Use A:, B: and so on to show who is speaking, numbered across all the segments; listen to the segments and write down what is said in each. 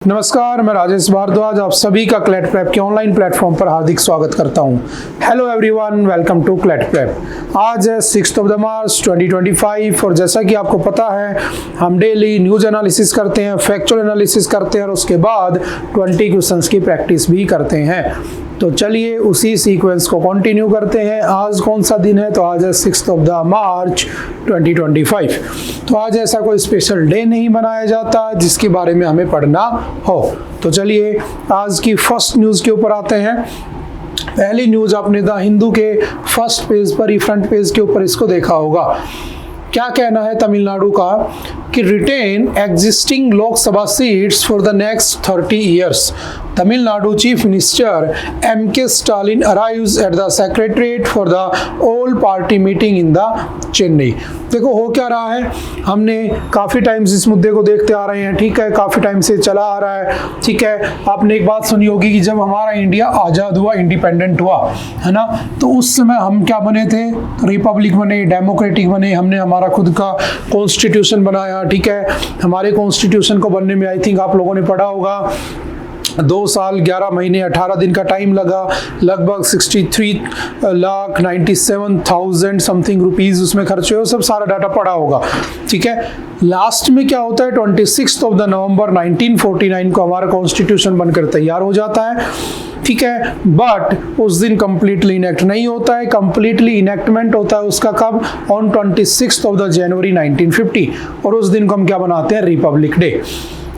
A: नमस्कार, मैं राजेश भारद्वाज आप सभी का क्लैट प्रेप के ऑनलाइन प्लेटफॉर्म पर हार्दिक स्वागत करता हूं। Hello everyone, welcome to CLAT prep. आज है 6 मार्च 2025 और जैसा कि आपको पता है हम डेली न्यूज एनालिसिस करते हैं, फैक्चुअल एनालिसिस करते हैं और उसके बाद 20 क्वेश्चंस की प्रैक्टिस भी करते हैं। तो चलिए उसी सीक्वेंस को कंटिन्यू करते हैं। आज कौन सा दिन है? तो आज है 6 मार्च 2025। तो आज ऐसा कोई स्पेशल डे नहीं बनाया जाता जिसके बारे में हमें पढ़ना हो। तो चलिए आज की फर्स्ट न्यूज़ के ऊपर आते हैं। पहली न्यूज़ आपने द हिंदू के फर्स्ट पेज पर ही, फ्रंट पेज के ऊपर इसको देखा होगा। क्या कहना है तमिलनाडु का कि retain existing Lok Sabha seats for the next 30 years. Tamil Nadu chief minister M.K. Stalin arrives at the secretariat for the all party meeting in the Chennai. देखो हो क्या रहा है, हमने काफ़ी टाइम से इस मुद्दे को देखते आ रहे हैं, ठीक है, काफ़ी टाइम से चला आ रहा है, ठीक है। आपने एक बात सुनी होगी कि जब हमारा इंडिया आज़ाद हुआ, इंडिपेंडेंट हुआ, है ना, तो उस समय हम क्या बने थे? रिपब्लिक बने, डेमोक्रेटिक बने, हमने हमारा खुद का कॉन्स्टिट्यूशन बनाया, ठीक है। हमारे कॉन्स्टिट्यूशन को बनने में आई थिंक आप लोगों ने पढ़ा होगा 2 साल 11 महीने 18 दिन का टाइम लगा, लगभग 63,97,000 समथिंग रुपीज़ उसमें खर्च हुए, सब सारा डाटा पड़ा होगा, ठीक है। लास्ट में क्या होता है, 26 नवंबर 1949 को हमारा कॉन्स्टिट्यूशन बनकर तैयार हो जाता है, ठीक है। बट उस दिन कंप्लीटली इनेक्ट नहीं होता है, कंप्लीटली इनेक्टमेंट होता है उसका कब? ऑन 26 जनवरी 1950, और उस दिन को हम क्या बनाते हैं? Republic day.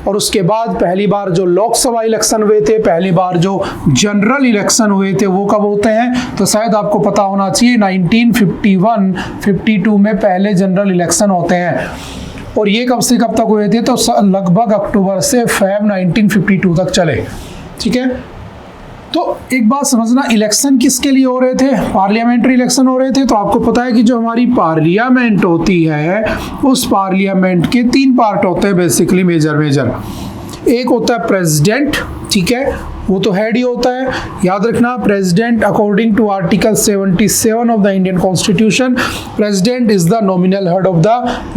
A: और उसके बाद पहली बार जो लोकसभा इलेक्शन हुए थे, पहली बार जो जनरल इलेक्शन हुए थे वो कब होते हैं? तो शायद आपको पता होना चाहिए 1951-52 में पहले जनरल इलेक्शन होते हैं। और ये कब से कब तक हुए थे? तो लगभग अक्टूबर से फैब 1952 तक चले, ठीक है। तो एक बात समझना, इलेक्शन किसके लिए हो रहे थे? पार्लियामेंट्री इलेक्शन हो रहे थे। तो आपको पता है कि जो हमारी पार्लियामेंट होती है उस पार्लियामेंट के 3 पार्ट होते हैं बेसिकली, मेजर। एक होता है प्रेसिडेंट, ठीक है, वो तो हेड ही होता है, याद रखना। President according to article 77 of the Indian constitution, president is the nominal head of the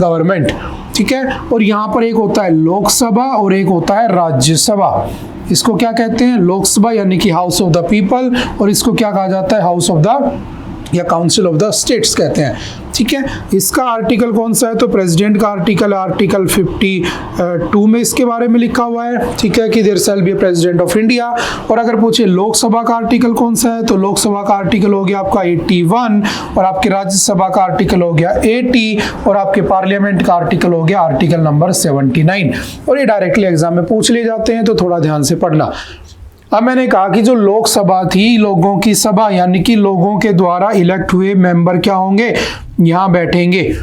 A: government, ठीक है। और यहाँ पर एक होता है लोकसभा और एक होता है राज्यसभा। इसको क्या कहते हैं? लोकसभा यानी कि हाउस ऑफ द पीपल, और इसको क्या कहा जाता है? हाउस ऑफ द या काउंसिल ऑफ द स्टेट्स कहते हैं, ठीक है। इसका आर्टिकल कौन सा है? तो प्रेसिडेंट का आर्टिकल 52 में इसके बारे में लिखा हुआ है, ठीक है, कि there shall be president of India. और अगर पूछे लोकसभा का आर्टिकल कौन सा है, तो लोकसभा का आर्टिकल हो गया आपका 81, और आपके राज्यसभा का आर्टिकल हो गया 80, और आपके पार्लियामेंट का आर्टिकल हो गया आर्टिकल नंबर 79। और ये डायरेक्टली एग्जाम में पूछ लिए जाते हैं, तो थोड़ा ध्यान से पढ़ना। अब मैंने कहा कि जो लोकसभा थी, लोगों की सभा, यानी कि लोगों के द्वारा इलेक्ट हुए मेंबर क्या होंगे? यहाँ बैठेंगे।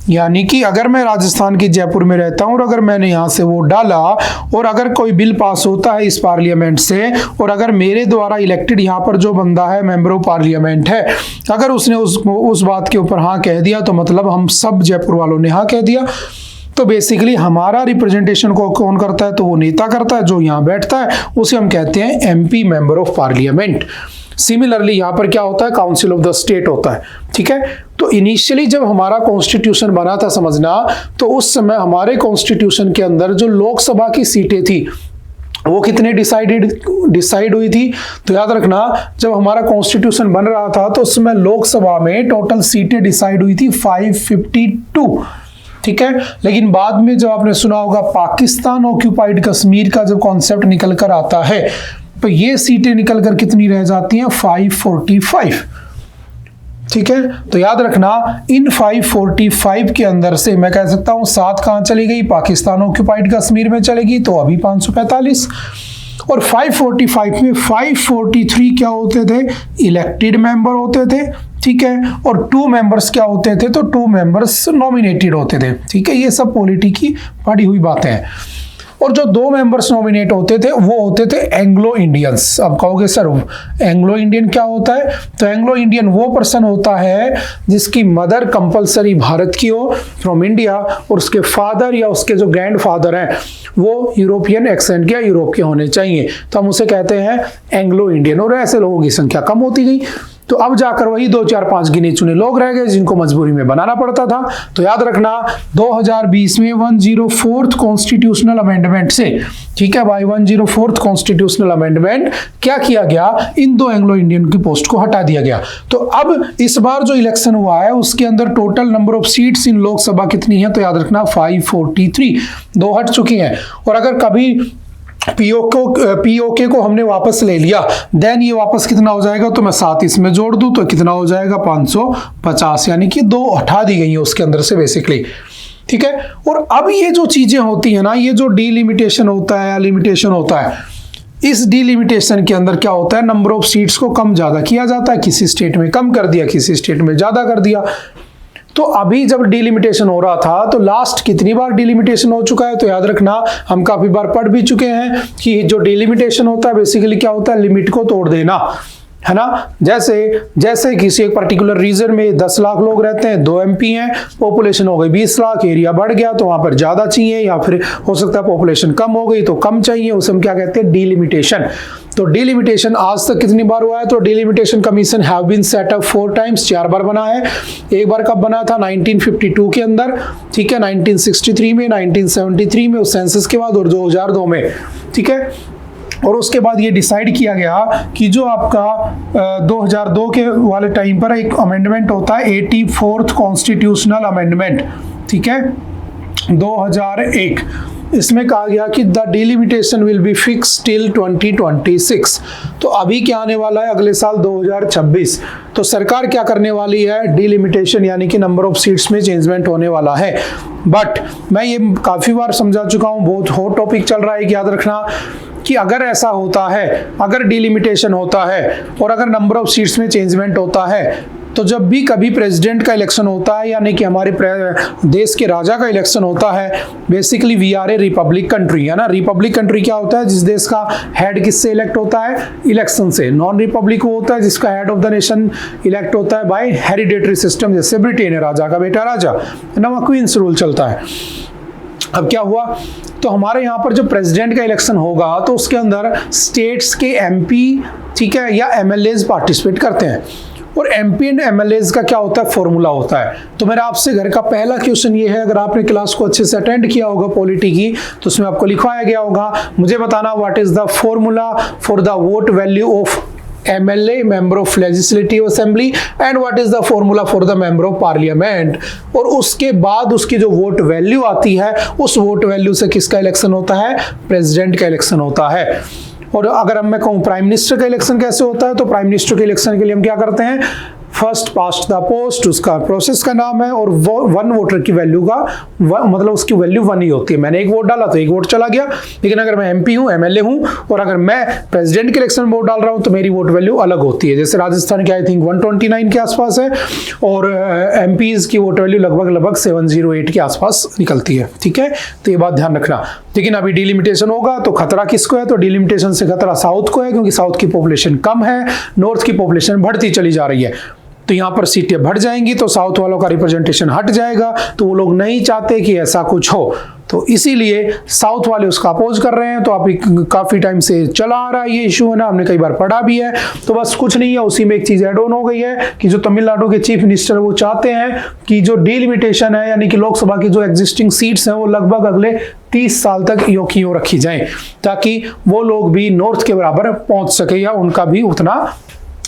A: यानी कि अगर मैं राजस्थान के जयपुर में रहता हूँ और अगर मैंने यहाँ से वोट डाला और अगर कोई बिल पास होता है इस पार्लियामेंट से, और अगर मेरे द्वारा इलेक्टेड यहाँ पर जो बंदा है मेंबर ऑफ पार्लियामेंट है, अगर उसने उस बात के ऊपर हाँ कह दिया, तो मतलब हम सब जयपुर वालों ने हाँ कह दिया। तो बेसिकली हमारा रिप्रेजेंटेशन को कौन करता है? तो वो नेता करता है जो यहाँ बैठता है, उसे हम कहते हैं MP member of parliament. Similarly यहाँ पर क्या होता है? काउंसिल ऑफ द स्टेट होता है, ठीक है। तो इनिशियली जब हमारा कॉन्स्टिट्यूशन बना था, समझना, तो उस समय हमारे कॉन्स्टिट्यूशन के अंदर जो लोकसभा की सीटें थी वो कितने डिसाइड हुई थी? तो याद रखना, जब हमारा कॉन्स्टिट्यूशन बन रहा था तो उस समय लोकसभा में टोटल सीटें डिसाइड हुई थी 552, ठीक है। लेकिन बाद में जब आपने सुना होगा पाकिस्तान ऑक्यूपाइड कश्मीर का जब कॉन्सेप्ट निकल कर आता है, तो ये सीटें निकल कर कितनी रह जाती हैं? 545, ठीक है। तो याद रखना, इन 545 के अंदर से मैं कह सकता हूं 7 कहां चली गई? पाकिस्तान ऑक्यूपाइड कश्मीर में चलेगी, तो अभी 545। और 545 में 543 क्या होते थे? इलेक्टेड मेंबर होते थे, ठीक है। और 2 मेंबर्स क्या होते थे? तो 2 मेंबर्स नॉमिनेटेड होते थे, ठीक है। ये सब पॉलिटी की पढ़ी हुई बातें हैं। और जो 2 मेंबर्स नॉमिनेट होते थे वो होते थे एंग्लो इंडियंस। अब कहोगे सर एंग्लो इंडियन क्या होता है? तो एंग्लो इंडियन वो पर्सन होता है जिसकी मदर कंपलसरी भारत की हो, फ्रॉम इंडिया, और उसके फादर या उसके जो ग्रैंड फादर हैं वो यूरोपियन एक्सेंट या यूरोप के होने चाहिए, तो हम उसे कहते हैं एंग्लो इंडियन। और ऐसे लोगों की संख्या कम होती गई। तो अब जाकर वही 2 4 5 गिने चुने लोग रह गए जिनको मजबूरी में बनाना पड़ता था। तो याद रखना 2020 में 104th कॉन्स्टिट्यूशनल अमेंडमेंट से, ठीक है भाई, 104th कॉन्स्टिट्यूशनल अमेंडमेंट क्या किया गया, इन 2 एंग्लो इंडियन की पोस्ट को हटा दिया गया। तो अब इस बार जो इलेक्शन हुआ है उसके अंदर total number of seats in Lok Sabha कितनी है, तो याद रखना 543, 2 हट चुकी हैं। और अगर कभी पीओके को हमने वापस ले लिया, देन ये वापस कितना हो जाएगा, तो मैं 7 इसमें जोड़ दूं तो कितना हो जाएगा 550, यानी कि 2 हटा दी गई है उसके अंदर से बेसिकली, ठीक है। और अब ये जो चीजें होती है ना, ये जो डीलिमिटेशन होता है या लिमिटेशन होता है, इस डीलिमिटेशन के अंदर क्या होता है, नंबर ऑफ सीट्स को कम ज्यादा किया जाता है, किसी स्टेट में कम कर दिया, किसी स्टेट में ज्यादा कर दिया। तो अभी जब डीलिमिटेशन हो रहा था तो लास्ट कितनी बार डीलिमिटेशन हो चुका है, तो याद रखना हम काफी बार पढ़ भी चुके हैं कि जो डीलिमिटेशन होता है बेसिकली क्या होता है, लिमिट को तोड़ देना, है ना। जैसे किसी एक पर्टिकुलर रीजन में 10 लाख लोग रहते हैं, 2 MP हैं, पॉपुलेशन हो गई 20 लाख, एरिया बढ़ गया तो वहां पर ज्यादा चाहिए, या फिर हो सकता है पॉपुलेशन कम हो गई तो कम चाहिए, उसे हम क्या कहते हैं, डीलिमिटेशन। तो डीलिमिटेशन आज तक कितनी बार हुआ है, तो delimitation commission have been set up 4 times, 4 बार बना है। एक बार कब बना था, 1952 के अंदर, ठीक है, 1963 में, 1973 में उस सेंसस के बाद, और 2002 में, ठीक है। और उसके बाद ये डिसाइड किया गया कि जो आपका 2002 के वाले टाइम पर एक अमेंडमेंट होता है 84th कॉन्स्टिट्यूशनल अमेंडमेंट, ठीक है, 2001, इसमें कहा गया कि the delimitation will be fix till 2026। तो अभी क्या आने वाला है, अगले साल 2026, तो सरकार क्या करने वाली है, डिलिमिटेशन यानी कि नंबर ऑफ सीट्स में चेंजमेंट होने वाला है। बट मैं ये काफी बार समझा चुका हूं, बहुत हॉट टॉपिक चल रहा है, याद रखना कि अगर ऐसा होता है, अगर डिलिमिटेशन होता है और अगर नंबर ऑफ सीट्स में चेंजमेंट होता है, तो जब भी कभी प्रेसिडेंट का इलेक्शन होता है, यानी कि हमारे देश के राजा का इलेक्शन होता है, basically we are a republic country, है ना। रिपब्लिक कंट्री क्या होता है, जिस देश का हेड किससे इलेक्ट होता है, इलेक्शन से। नॉन रिपब्लिक वो होता है जिसका head of the nation elect होता है बाय हेरिडेटरी सिस्टम, जैसे ब्रिटेन है, राजा का बेटा राजा, है ना, वहाँ क्वींस रूल चलता है। अब क्या हुआ, तो हमारे यहाँ पर जो प्रेसिडेंट का इलेक्शन होगा तो उसके अंदर स्टेट्स के MP, ठीक है, या MLAs पार्टिसिपेट करते हैं। और MP एंड MLAs का क्या होता है, फॉर्मूला होता है। तो मेरा आपसे घर का पहला क्वेश्चन ये है, अगर आपने क्लास को अच्छे से अटेंड किया होगा पॉलिटी की, तो उसमें आपको लिखवाया गया होगा, मुझे बताना what is the formula for the vote value of MLA, member of legislative assembly, and what is the formula for the member of parliament। और उसके बाद उसकी जो वोट वैल्यू आती है, उस वोट वैल्यू से किसका इलेक्शन होता है, प्रेसिडेंट का इलेक्शन होता है। और अगर मैं कहूँ प्राइम मिनिस्टर का इलेक्शन कैसे होता है, तो प्राइम मिनिस्टर के इलेक्शन के लिए हम क्या करते हैं, फर्स्ट पास्ट द पोस्ट, उसका प्रोसेस का नाम है, और वो 1 वोटर की वैल्यू का मतलब उसकी वैल्यू 1 ही होती है। मैंने 1 वोट डाला तो 1 वोट चला गया, लेकिन अगर मैं MP हूँ, MLA हूँ, और अगर मैं प्रेसिडेंट के इलेक्शन में वोट डाल रहा हूँ तो मेरी वोट वैल्यू अलग होती है। जैसे राजस्थान के आई थिंक 129 के आसपास है, और MPs की वोट वैल्यू लगभग 708 के आसपास निकलती है, ठीक है। तो ये बात ध्यान रखना। लेकिन अभी डिलिमिटेशन होगा तो खतरा किसको है, तो डिलिमिटेशन से खतरा साउथ को है, क्योंकि साउथ की पॉपुलेशन कम है, नॉर्थ की पॉपुलेशन बढ़ती चली जा रही है। तो यहाँ पर सीटें बढ़ जाएंगी तो साउथ वालों का रिप्रेजेंटेशन हट जाएगा, तो वो लोग नहीं चाहते कि ऐसा कुछ हो, तो इसीलिए साउथ वाले उसका अपोज कर रहे हैं। तो आप काफी टाइम से चला आ रहा है ये इशू, है ना, हमने कई बार पढ़ा भी है। तो बस कुछ नहीं है, उसी में एक चीज ऐड ऑन हो गई है कि जो तमिलनाडु के चीफ मिनिस्टर वो चाहते हैं कि जो डिलिमिटेशन है, यानी कि लोकसभा की जो एग्जिस्टिंग सीट्स हैं, वो लगभग अगले 30 साल तक यो की यो रखी जाए, ताकि वो लोग भी नॉर्थ के बराबर पहुंच सके या उनका भी उतना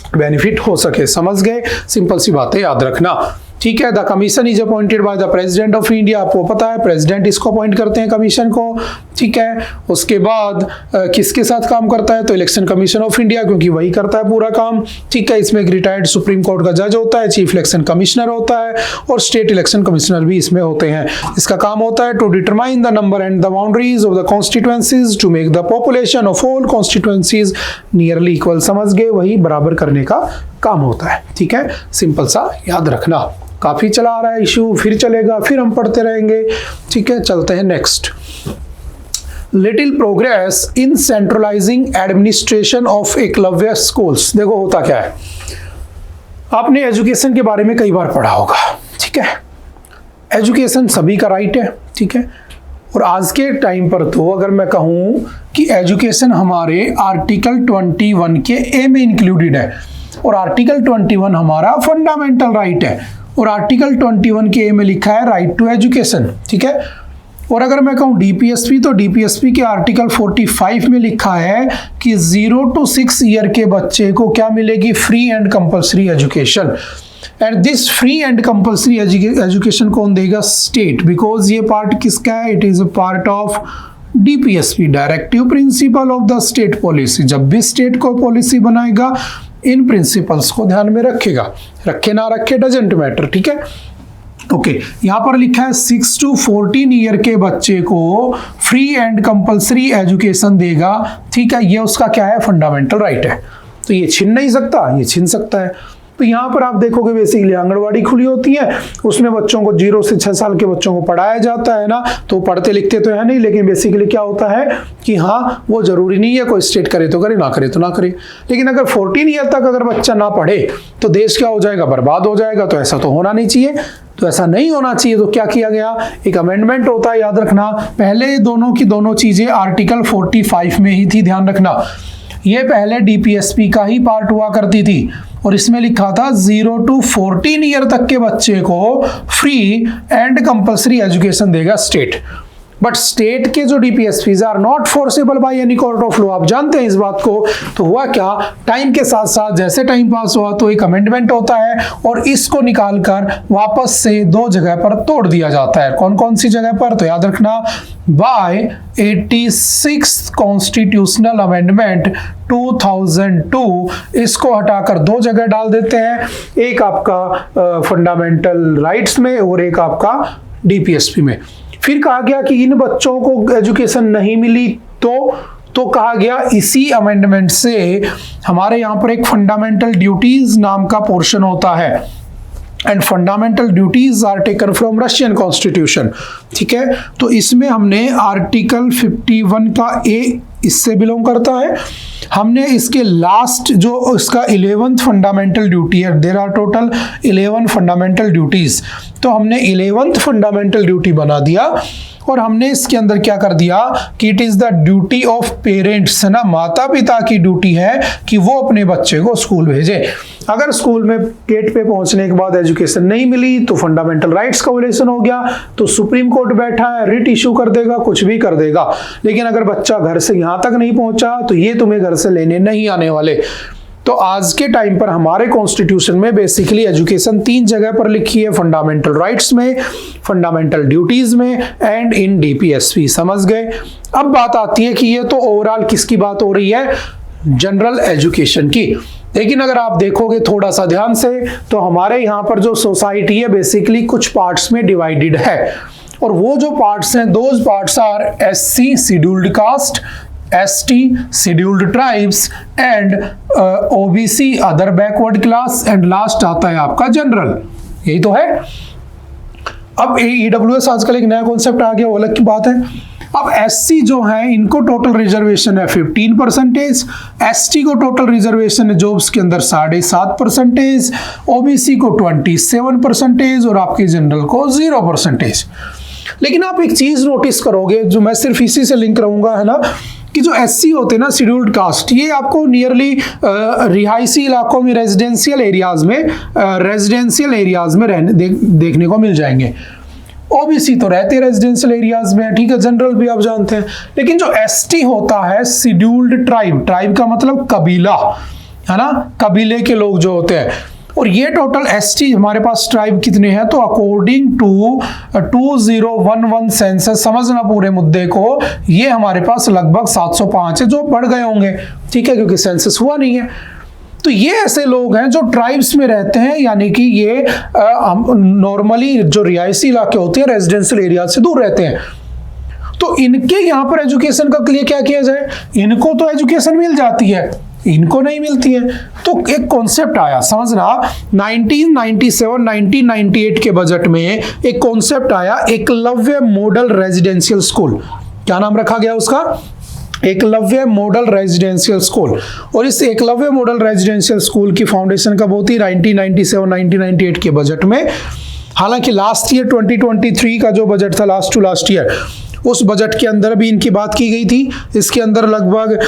A: बेनिफिट हो सके। समझ गए, सिंपल सी बातें याद रखना, ठीक है। The commission is appointed by the president of India, आपको पता है प्रेसिडेंट इसको अपॉइंट करते हैं कमीशन को, ठीक है। उसके बाद किसके साथ काम करता है, तो इलेक्शन कमीशन ऑफ इंडिया, क्योंकि वही करता है पूरा काम, ठीक है। इसमें एक रिटायर्ड सुप्रीम कोर्ट का जज होता है, चीफ इलेक्शन कमिश्नर होता है, और स्टेट इलेक्शन कमिश्नर भी इसमें होते हैं। इसका काम होता है to determine the number and the boundaries of the constituencies to make the population of all constituencies nearly equal. समझ गए, वही बराबर करने का काम होता है, ठीक है। सिंपल सा याद रखना। काफी चला आ रहा है इशू, फिर चलेगा, फिर हम पढ़ते रहेंगे, ठीक है। चलते हैं next. Little progress in centralising administration of Eklavya schools. देखो होता क्या है, आपने एजुकेशन के बारे में कई बार पढ़ा होगा, ठीक है। एजुकेशन सभी का राइट है, ठीक है। और आज के टाइम पर तो अगर मैं कहूँ कि एजुकेशन हमारे आर्टिकल 21 के ए में इंक्लूडेड है। और आर्टिकल 21 हमारा फंडामेंटल राइट है, और आर्टिकल 21 के ए में लिखा है राइट टू एजुकेशन, ठीक है। और अगर मैं कहूँ डीपीएसपी, तो डीपीएसपी के आर्टिकल 45 में लिखा है कि 0 to 6 ईयर के बच्चे को क्या मिलेगी, free and compulsory education. And this free and compulsory education कौन देगा, स्टेट, बिकॉज ये पार्ट किसका है, it is a part of DPSP, directive principle of the state policy. जब भी स्टेट को पॉलिसी बनाएगा इन प्रिंसिपल्स को ध्यान में रखेगा, रखे ना रखे डजेंट मैटर, ठीक है। ओके, यहाँ पर लिखा है 6 to 14 ईयर के बच्चे को फ्री एंड कंपल्सरी एजुकेशन देगा, ठीक है। ये उसका क्या है, फंडामेंटल राइट है, तो ये छीन नहीं सकता, ये छीन सकता है। तो यहाँ पर आप देखोगे बेसिकली आंगनवाड़ी खुली होती है, उसमें बच्चों को 0 से 6 साल के बच्चों को पढ़ाया जाता है ना, तो पढ़ते लिखते तो है नहीं, लेकिन बेसिकली क्या होता है कि हाँ, वो जरूरी नहीं है कोई स्टेट करे तो करे, ना करे तो ना करे। लेकिन अगर 14 ईयर तक अगर बच्चा ना पढ़े तो देश क्या हो जाएगा, बर्बाद हो जाएगा। तो ऐसा तो होना नहीं चाहिए, तो ऐसा नहीं होना चाहिए। तो क्या किया गया, एक अमेंडमेंट होता है, याद रखना। पहले दोनों की दोनों चीजें आर्टिकल 45 में ही थी, ध्यान रखना। ये पहले डीपीएसपी का ही पार्ट हुआ करती थी, और इसमें लिखा था 0 to 14 ईयर तक के बच्चे को फ्री एंड कंपल्सरी एजुकेशन देगा स्टेट। बट स्टेट के जो DPSPs are not forceable by any court of law, आप जानते हैं इस बात को। तो हुआ क्या, टाइम के साथ साथ जैसे टाइम पास हुआ तो एक अमेंडमेंट होता है, और इसको निकालकर वापस से 2 जगह पर तोड़ दिया जाता है। कौन कौन सी जगह पर, तो याद रखना, बाय 86th कॉन्स्टिट्यूशनल अमेंडमेंट 2002 इसको हटाकर 2 जगह डाल देते हैं, एक आपका फंडामेंटल राइट्स में और एक आपका डीपीएसपी में। फिर कहा गया कि इन बच्चों को एजुकेशन नहीं मिली तो कहा गया इसी अमेंडमेंट से हमारे यहाँ पर एक फंडामेंटल ड्यूटीज नाम का पोर्शन होता है, and fundamental duties are taken from Russian constitution, ठीक है। तो इसमें हमने आर्टिकल 51 का ए इससे बिलोंग करता है। हमने इसके लास्ट जो इसका 11th फंडामेंटल ड्यूटी है, there are total 11 fundamental duties, तो हमने 11th फंडामेंटल ड्यूटी बना दिया, और हमने इसके अंदर क्या कर दिया कि it is the duty of parents, है ना, माता पिता की ड्यूटी है कि वो अपने बच्चे को स्कूल भेजे। अगर स्कूल में गेट पे पहुंचने के बाद एजुकेशन नहीं मिली तो फंडामेंटल राइट्स का वायलेशन हो गया, तो सुप्रीम कोर्ट बैठा है, रिट इशू कर देगा, कुछ भी कर देगा। लेकिन अगर बच्चा घर से यहां तक नहीं पहुंचा तो ये तुम्हें घर से लेने नहीं आने वाले। तो आज के टाइम पर हमारे कॉन्स्टिट्यूशन में बेसिकली एजुकेशन 3 जगह पर लिखी है, फंडामेंटल राइट्स में, फंडामेंटल ड्यूटीज में, एंड इन डीपीएसपी। समझ गए। अब बात आती है कि ये तो ओवरऑल किसकी बात हो रही है, जनरल एजुकेशन की। लेकिन अगर आप देखोगे थोड़ा सा ध्यान से तो हमारे यहाँ पर जो सोसाइटी है बेसिकली कुछ पार्ट्स में डिवाइडेड है, और वो जो पार्ट्स हैं, those parts are SC scheduled caste, ST scheduled tribes, and OBC other backward class, and last आता है आपका जनरल। यही तो है। अब EWS आजकल एक नया कॉन्सेप्ट आ गया, वो अलग की बात है। अब SC जो है इनको टोटल रिजर्वेशन है 15%, ST को टोटल रिजर्वेशन है जॉब्स के अंदर 7.5%, OBC को 27% और आपके जनरल को 0%। लेकिन आप एक चीज नोटिस करोगे, जो मैं सिर्फ इसी से लिंक रहूंगा, है ना, कि जो SC होते हैं ना, शेड्यूल्ड कास्ट, ये आपको नियरली रिहायशी इलाकों में, रेजिडेंशियल एरियाज में रहने देखने को मिल जाएंगे। OBC तो रहते रेजिडेंशियल एरियाज में, ठीक है, जनरल भी आप जानते हैं। लेकिन जो ST होता है शेड्यूल्ड ट्राइब का मतलब कबीला, है ना, कबीले के लोग जो होते हैं। और ये टोटल ST हमारे पास ट्राइब कितने हैं, तो अकॉर्डिंग टू 2011 सेंसस, समझना पूरे मुद्दे को, ये हमारे पास लगभग 705 है, जो बढ़ गए होंगे, ठीक है, क्योंकि सेंसस हुआ नहीं है। तो ये ऐसे लोग हैं जो ट्राइब्स में रहते हैं, यानी कि ये नॉर्मली जो रिहायशी इलाके होते हैं रेजिडेंशियल एरिया से दूर रहते हैं। तो इनके यहाँ पर एजुकेशन का लिए क्या किया जाए, इनको तो एजुकेशन मिल जाती है, इनको नहीं मिलती है। तो एक कॉन्सेप्ट आया, समझना, 1997-1998 के बजट में एक कॉन्सेप्ट आया, एकलव्य मॉडल रेजिडेंशियल स्कूल। क्या नाम रखा गया उसका, एकलव्य मॉडल रेजिडेंशियल स्कूल। और इस एकलव्य मॉडल रेजिडेंशियल स्कूल की फाउंडेशन कब होती है, 1997-1998 के बजट में। हालांकि लास्ट ईयर 2023 का जो बजट था, लास्ट टू लास्ट ईयर, उस बजट के अंदर भी इनकी बात की गई थी। इसके अंदर लगभग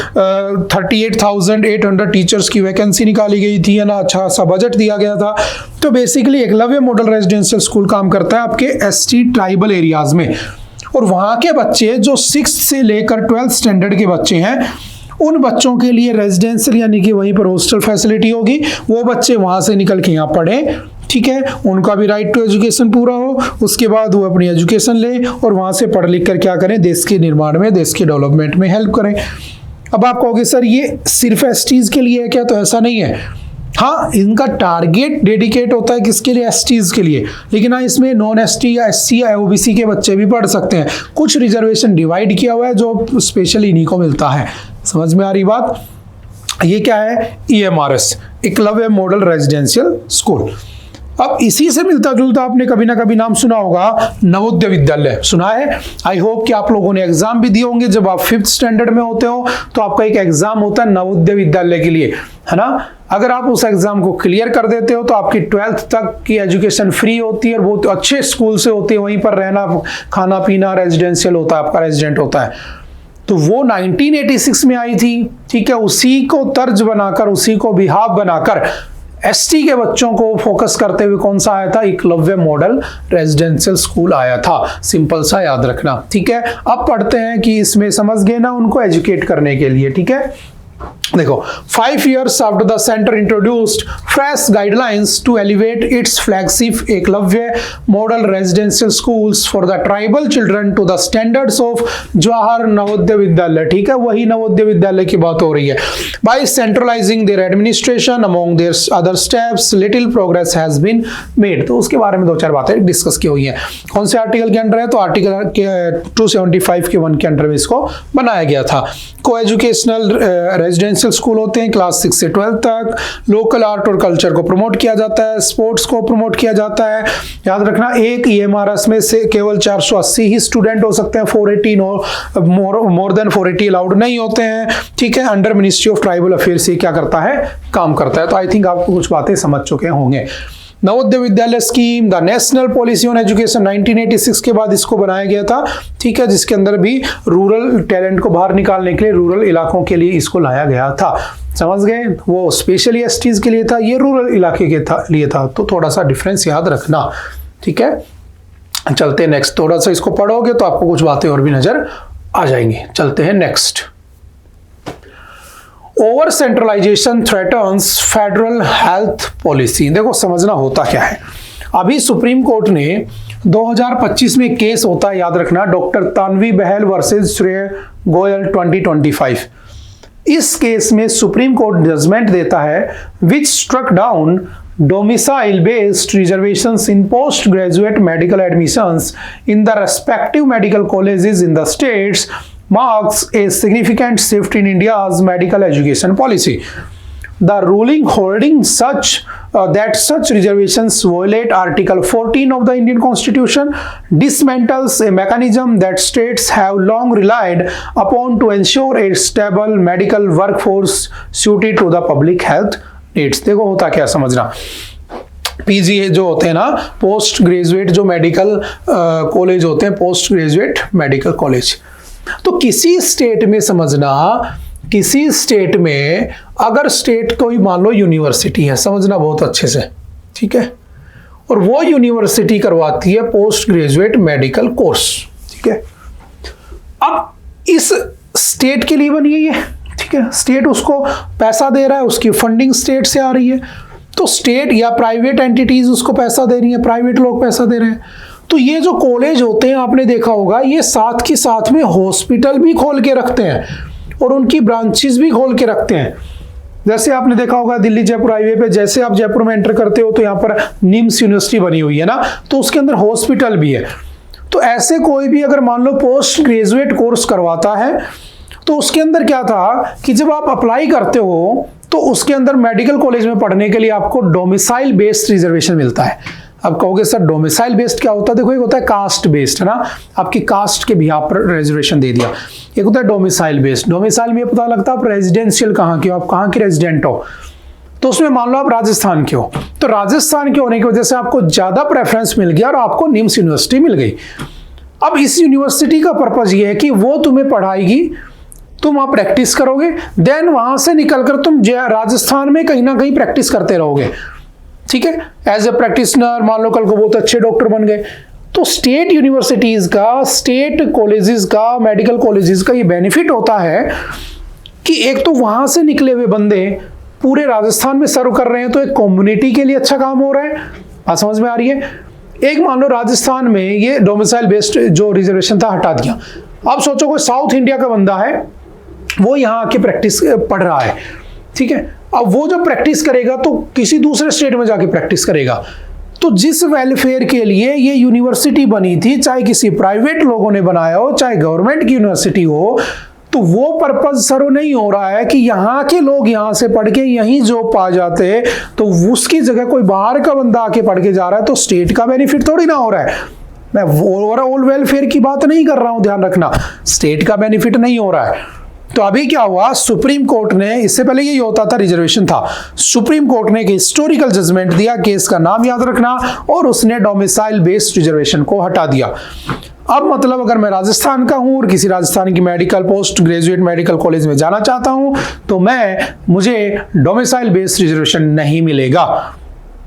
A: 38,800 टीचर्स की वैकेंसी निकाली गई थी, है ना, अच्छा सा बजट दिया गया था। तो basically Eklavya model residential school काम करता है आपके एसटी ट्राइबल एरियाज में, और वहाँ के बच्चे जो 6th से लेकर 12th स्टैंडर्ड के बच्चे हैं, उन बच्चों के लिए रेजिडेंशियल यानी कि वहीं पर हॉस्टल फैसिलिटी होगी। वो बच्चे वहाँ से निकल के यहाँ पढ़ें, ठीक है, उनका भी राइट टू एजुकेशन पूरा हो, उसके बाद वो अपनी एजुकेशन ले और वहाँ से पढ़ लिख कर क्या करें, देश के निर्माण में, देश के डेवलपमेंट में हेल्प करें। अब आप कहोगे सर ये सिर्फ एसटीज के लिए है क्या? तो ऐसा नहीं है। हाँ, इनका टारगेट डेडिकेट होता है किसके लिए? एसटीज के लिए, लेकिन हाँ इसमें नॉन एसटी या एससी या ओबीसी के बच्चे भी पढ़ सकते हैं। कुछ रिजर्वेशन डिवाइड किया हुआ है जो स्पेशली इन्हीं को मिलता है। समझ में आ रही बात? ये क्या है? EMRS, Eklavya model residential school. अब इसी से मिलता जुलता आपने कभी ना कभी नाम सुना होगा, नवोदय विद्यालय। सुना है? आई होप कि आप लोगों ने एग्जाम भी दिए होंगे। जब आप 5th स्टैंडर्ड में होते हो तो आपका एक एग्जाम होता है नवोदय विद्यालय के लिए, है ना। अगर आप उस एग्जाम को क्लियर कर देते हो तो आपकी 12th तक की एजुकेशन फ्री होती है और बहुत अच्छे स्कूल से होती है, वहीं पर रहना, खाना पीना रेजिडेंशियल होता है, आपका रेजिडेंट होता है। तो वो 1986 में आई थी, ठीक है। उसी को तर्ज बनाकर, उसी को बिहाव बनाकर एसटी के बच्चों को फोकस करते हुए कौन सा आया था? एकलव्य मॉडल रेजिडेंशियल स्कूल आया था। सिंपल सा याद रखना, ठीक है। अब पढ़ते हैं कि इसमें समझ गए ना उनको एजुकेट करने के लिए, ठीक है। देखो, 5 years after the center introduced fresh guidelines to elevate its flagship Eklavya model residential schools for the tribal children to the standards of Jawahar Navodaya Vidyalaya, ठीक है, वही नवोदय विद्यालय की बात हो रही है। By centralizing their administration among their other steps, little progress has been made। तो उसके बारे में 2-4 बातें डिस्कस की हुई हैं। कौन से आर्टिकल के अंडर है? तो आर्टिकल के 275 के 1 के अंडर में इसको बनाया गया था। को एजुकेशनल रेजिडेंशियल स्कूल होते हैं क्लास 6 से 12 तक। लोकल आर्ट और कल्चर को प्रमोट किया जाता है, स्पोर्ट्स को प्रमोट किया जाता है। याद रखना, एक EMRS में से केवल 480 ही स्टूडेंट हो सकते हैं, 480 मोर देन 480 अलाउड नहीं होते हैं, ठीक है। Under ministry of tribal affairs ये क्या करता है? काम करता है। तो आई थिंक आपको कुछ बातें समझ चुके होंगे। Navodaya Vidyalaya scheme, the national policy on education, 1986 के बाद इसको बनाया गया था, ठीक है, जिसके अंदर भी रूरल टैलेंट को बाहर निकालने के लिए, रूरल इलाकों के लिए इसको लाया गया था। समझ गए? वो स्पेशली एसटीज के लिए था, ये रूरल इलाके के लिए था। तो थोड़ा सा डिफरेंस याद रखना, ठीक है। चलते हैं नेक्स्ट। थोड़ा सा इसको पढ़ोगे तो आपको कुछ बातें और भी नजर आ जाएंगी। चलते हैं next. Over centralisation threatens federal health policy. देखो, समझना होता क्या है। अभी सुप्रीम कोर्ट ने 2025 में केस होता है, याद रखना, डॉक्टर तानवी बहल वर्सेस श्रेय गोयल 2025। इस केस में सुप्रीम कोर्ट जजमेंट देता है which struck down domicile based reservations in postgraduate medical admissions in the respective medical colleges in the states marks a significant shift in India's medical education policy. The ruling holding that such reservations violate Article 14 of the Indian Constitution dismantles a mechanism that states have long relied upon to ensure a stable medical workforce suited to the public health needs। देखो होता क्या समझना, PG जो होते हैं ना, post graduate जो medical college होते हैं, पोस्ट ग्रेजुएट मेडिकल कॉलेज। तो किसी स्टेट में समझना, किसी स्टेट में अगर स्टेट कोई मान लो यूनिवर्सिटी है, समझना बहुत अच्छे से, ठीक है, और वो यूनिवर्सिटी करवाती है पोस्ट ग्रेजुएट मेडिकल कोर्स, ठीक है। अब इस स्टेट के लिए बनी है, ठीक है, स्टेट उसको पैसा दे रहा है, उसकी फंडिंग स्टेट से आ रही है। तो स्टेट या प्राइवेट एंटिटीज उसको पैसा दे रही है, प्राइवेट लोग पैसा दे रहे हैं। तो ये जो कॉलेज होते हैं, आपने देखा होगा, ये साथ के साथ में हॉस्पिटल भी खोल के रखते हैं और उनकी ब्रांचेस भी खोल के रखते हैं। जैसे आपने देखा होगा दिल्ली जयपुर हाईवे पे, जैसे आप जयपुर में एंटर करते हो तो यहाँ पर निम्स यूनिवर्सिटी बनी हुई है ना, तो उसके अंदर हॉस्पिटल भी है। तो ऐसे कोई भी अगर मान लो पोस्ट ग्रेजुएट कोर्स करवाता है, तो उसके अंदर क्या था कि जब आप अप्लाई करते हो तो उसके अंदर मेडिकल कॉलेज में पढ़ने के लिए आपको डोमिसाइल बेस्ड रिजर्वेशन मिलता है। अब कहोगे सर डोमिसाइल बेस्ड क्या होता है? देखो, एक होता है कास्ट बेस्ड, है ना, आपकी कास्ट के बिहाफ पर रिजर्वेशन दे दिया। एक होता है डोमिसाइल बेस्ड। डोमिसाइल में पता लगता है आप रेजिडेंशियल कहाँ के हो, आप कहाँ के रेजिडेंट हो। तो उसमें मान लो आप राजस्थान के हो, तो राजस्थान के होने की वजह से आपको ज्यादा प्रेफरेंस मिल गया और आपको निम्स यूनिवर्सिटी मिल गई। अब इस यूनिवर्सिटी का पर्पज ये है कि वो तुम्हें पढ़ाएगी, तुम वहां प्रैक्टिस करोगे, देन वहां से निकलकर तुम राजस्थान में कहीं ना कहीं प्रैक्टिस करते रहोगे, ठीक है, एज ए प्रैक्टिशनर। मान लो कल को बहुत अच्छे डॉक्टर बन गए। तो स्टेट यूनिवर्सिटीज का, स्टेट कॉलेजेस का, मेडिकल कॉलेजेस का ये बेनिफिट होता है कि एक तो वहां से निकले हुए बंदे पूरे राजस्थान में सर्व कर रहे हैं, तो एक कम्युनिटी के लिए अच्छा काम हो रहा है। बात समझ में आ रही है? एक मान लो राजस्थान में ये डोमिसाइल बेस्ड जो रिजर्वेशन था हटा दिया। अब सोचो कोई साउथ इंडिया का बंदा है, वो यहाँ आके प्रैक्टिस पढ़ रहा है, ठीक है। अब वो जब प्रैक्टिस करेगा तो किसी दूसरे स्टेट में जाके प्रैक्टिस करेगा। तो जिस वेलफेयर के लिए ये यूनिवर्सिटी बनी थी, चाहे किसी प्राइवेट लोगों ने बनाया हो, चाहे गवर्नमेंट की यूनिवर्सिटी हो, तो वो पर्पज सर्व नहीं हो रहा है कि यहाँ के लोग यहाँ से पढ़ के यहीं जॉब पा जाते, तो उसकी जगह कोई बाहर का बंदा आके पढ़ के जा रहा है, तो स्टेट का बेनिफिट थोड़ी ना हो रहा है। मैं ओवरऑल वेलफेयर की बात नहीं कर रहा हूं, ध्यान रखना, स्टेट का बेनिफिट नहीं हो रहा है। तो अभी क्या हुआ, सुप्रीम कोर्ट ने, इससे पहले यही होता था, रिजर्वेशन था, सुप्रीम कोर्ट ने एक हिस्टोरिकल जजमेंट दिया, केस का नाम याद रखना, और उसने डोमिसाइल बेस्ड रिजर्वेशन को हटा दिया। अब मतलब अगर मैं राजस्थान का हूं और किसी राजस्थान की medical post graduate medical college में जाना चाहता हूं, तो मुझे डोमिसाइल बेस्ड रिजर्वेशन नहीं मिलेगा।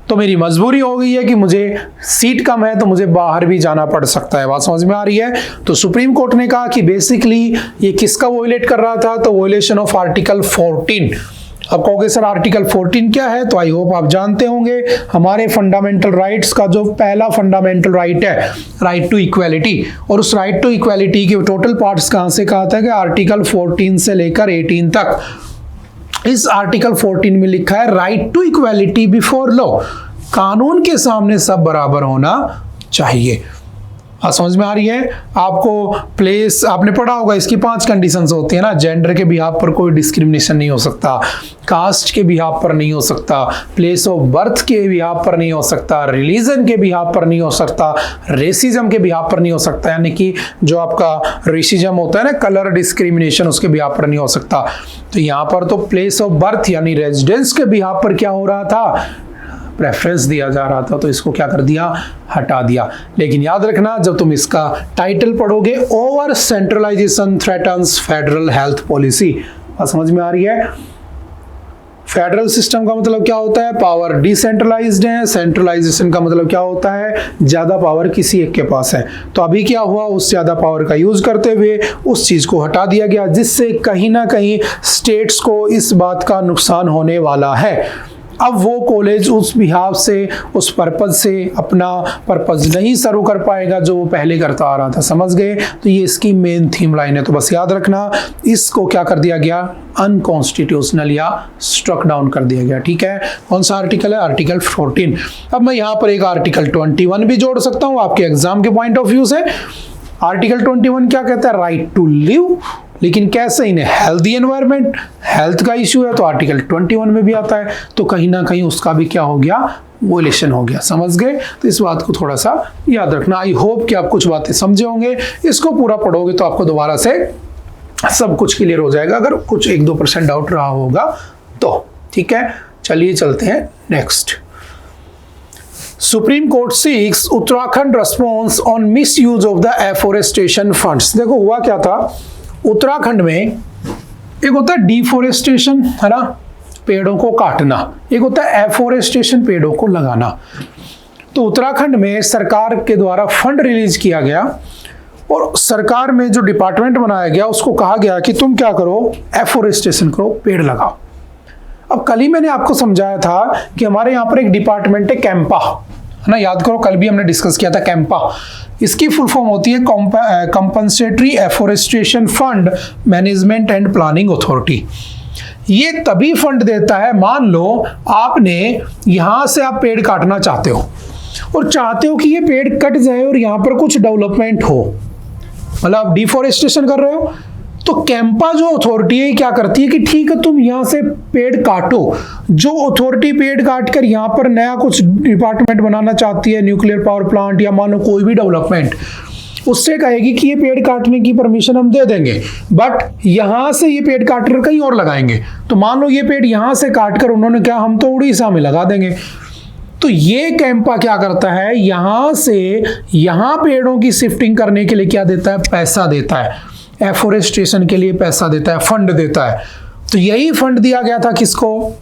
A: तो मेरी मजबूरी हो गई है कि मुझे सीट कम है, तो मुझे बाहर भी जाना पड़ सकता है। बात समझ में आ रही है? तो सुप्रीम कोर्ट ने कहा कि बेसिकली ये किसका वोलेट कर रहा था, तो वोलेशन ऑफ आर्टिकल 14। अब कहोगे सर आर्टिकल 14 क्या है, तो आई होप आप जानते होंगे, हमारे फंडामेंटल राइट्स का जो पहला फंडामेंटल राइट है, राइट टू इक्वालिटी। और उस राइट टू इक्वालिटी के टोटल पार्ट्स कहां से कहा था कि आर्टिकल 14 से लेकर 18 तक। इस आर्टिकल 14 में लिखा है right to equality before law, कानून के सामने सब बराबर होना चाहिए। समझ में आ रही है? आपको प्लेस, आपने पढ़ा होगा, इसकी 5 कंडीशंस होती है ना। जेंडर के बिहाफ पर कोई डिस्क्रिमिनेशन नहीं हो सकता, कास्ट के बिहाफ पर नहीं हो सकता, प्लेस ऑफ बर्थ के बिहाफ पर नहीं हो सकता, रिलीजन के बिहाफ पर नहीं हो सकता, रेसिज्म के बिहाफ पर नहीं हो सकता, यानी कि जो आपका रेसिज्म होता है ना, कलर डिस्क्रिमिनेशन, उसके बिहाफ पर नहीं हो सकता। तो यहाँ पर तो प्लेस ऑफ बर्थ यानी रेजिडेंस के बिहाफ पर क्या हो रहा था, प्रेफरेंस दिया जा रहा था, तो इसको क्या कर दिया, हटा दिया। लेकिन याद रखना, जब तुम इसका टाइटल पढ़ोगे, over centralisation threatens federal health policy, समझ में आ रही है? फेडरल सिस्टम का मतलब क्या होता है, पावर डिसेंट्रलाइज्ड है। सेंट्रलाइजेशन का मतलब क्या होता है, ज्यादा पावर किसी एक के पास है। तो अभी क्या हुआ, उस ज्यादा पावर का यूज करते हुए उस चीज को हटा दिया गया, जिससे कहीं ना कहीं स्टेट्स को इस बात का नुकसान होने वाला है। अब वो कॉलेज उस बिहाफ से, उस पर्पज से अपना पर्पज नहीं सर्व कर पाएगा जो वो पहले करता आ रहा था। समझ गए? तो ये इसकी मेन थीम लाइन है। तो बस याद रखना, इसको क्या कर दिया गया, अनकॉन्स्टिट्यूशनल या स्ट्रक डाउन कर दिया गया। ठीक है, कौन सा आर्टिकल है, आर्टिकल 14। अब मैं यहाँ पर एक आर्टिकल 21 भी जोड़ सकता हूँ आपके एग्जाम के पॉइंट ऑफ व्यू से। आर्टिकल 21 क्या कहता है, राइट टू लिव, लेकिन कैसे, इन्हें हेल्दी एनवायरनमेंट, हेल्थ का इश्यू है तो आर्टिकल 21 में भी आता है। तो कहीं ना कहीं उसका भी क्या हो गया, वोलेशन हो गया। समझ गए? तो इस बात को थोड़ा सा याद रखना। आई होप कि आप कुछ बातें समझे होंगे। इसको पूरा पढ़ोगे तो आपको दोबारा से सब कुछ क्लियर हो जाएगा, अगर कुछ 1-2% डाउट रहा होगा तो। ठीक है, चलिए चलते हैं next. Supreme court seeks Uttarakhand response on misuse of the afforestation funds. देखो हुआ क्या था, उत्तराखंड में एक होता है डिफोरेस्टेशन, है ना, पेड़ों को काटना, एक होता है एफोरेस्टेशन, पेड़ों को लगाना। तो उत्तराखंड में सरकार के द्वारा फंड रिलीज किया गया और सरकार में जो डिपार्टमेंट बनाया गया उसको कहा गया कि तुम क्या करो, एफोरेस्टेशन करो, पेड़ लगाओ। अब कल ही मैंने आपको समझाया था कि हमारे यहाँ पर एक डिपार्टमेंट है कैंपा, है ना, याद करो, कल भी हमने डिस्कस किया था कैंपा। इसकी फुल फॉर्म होती है compensatory afforestation fund management and planning authority. ये तभी फंड देता है, मान लो आपने यहां से आप पेड़ काटना चाहते हो और चाहते हो कि ये पेड़ कट जाए और यहां पर कुछ डेवलपमेंट हो, मतलब आप डिफोरेस्टेशन कर रहे हो, तो कैंपा जो अथॉरिटी है क्या करती है कि ठीक है तुम यहां से पेड़ काटो। जो अथॉरिटी पेड़ काट कर यहां पर नया कुछ डिपार्टमेंट बनाना चाहती है, न्यूक्लियर पावर प्लांट या मानो कोई भी डेवलपमेंट, उससे कहेगी कि ये पेड़ काटने की परमिशन हम दे देंगे, बट यहां से ये पेड़ काटकर कहीं और लगाएंगे। तो मान लो ये पेड़ यहां से काटकर उन्होंने क्या, हम तो उड़ीसा में लगा देंगे। तो ये कैंपा क्या करता है, यहां से यहां पेड़ों की शिफ्टिंग करने के लिए क्या देता है, पैसा देता है, एफोरेस्टेशन के लिए पैसा देता है, फंड देता है। तो यही फंड दिया गया था किसको,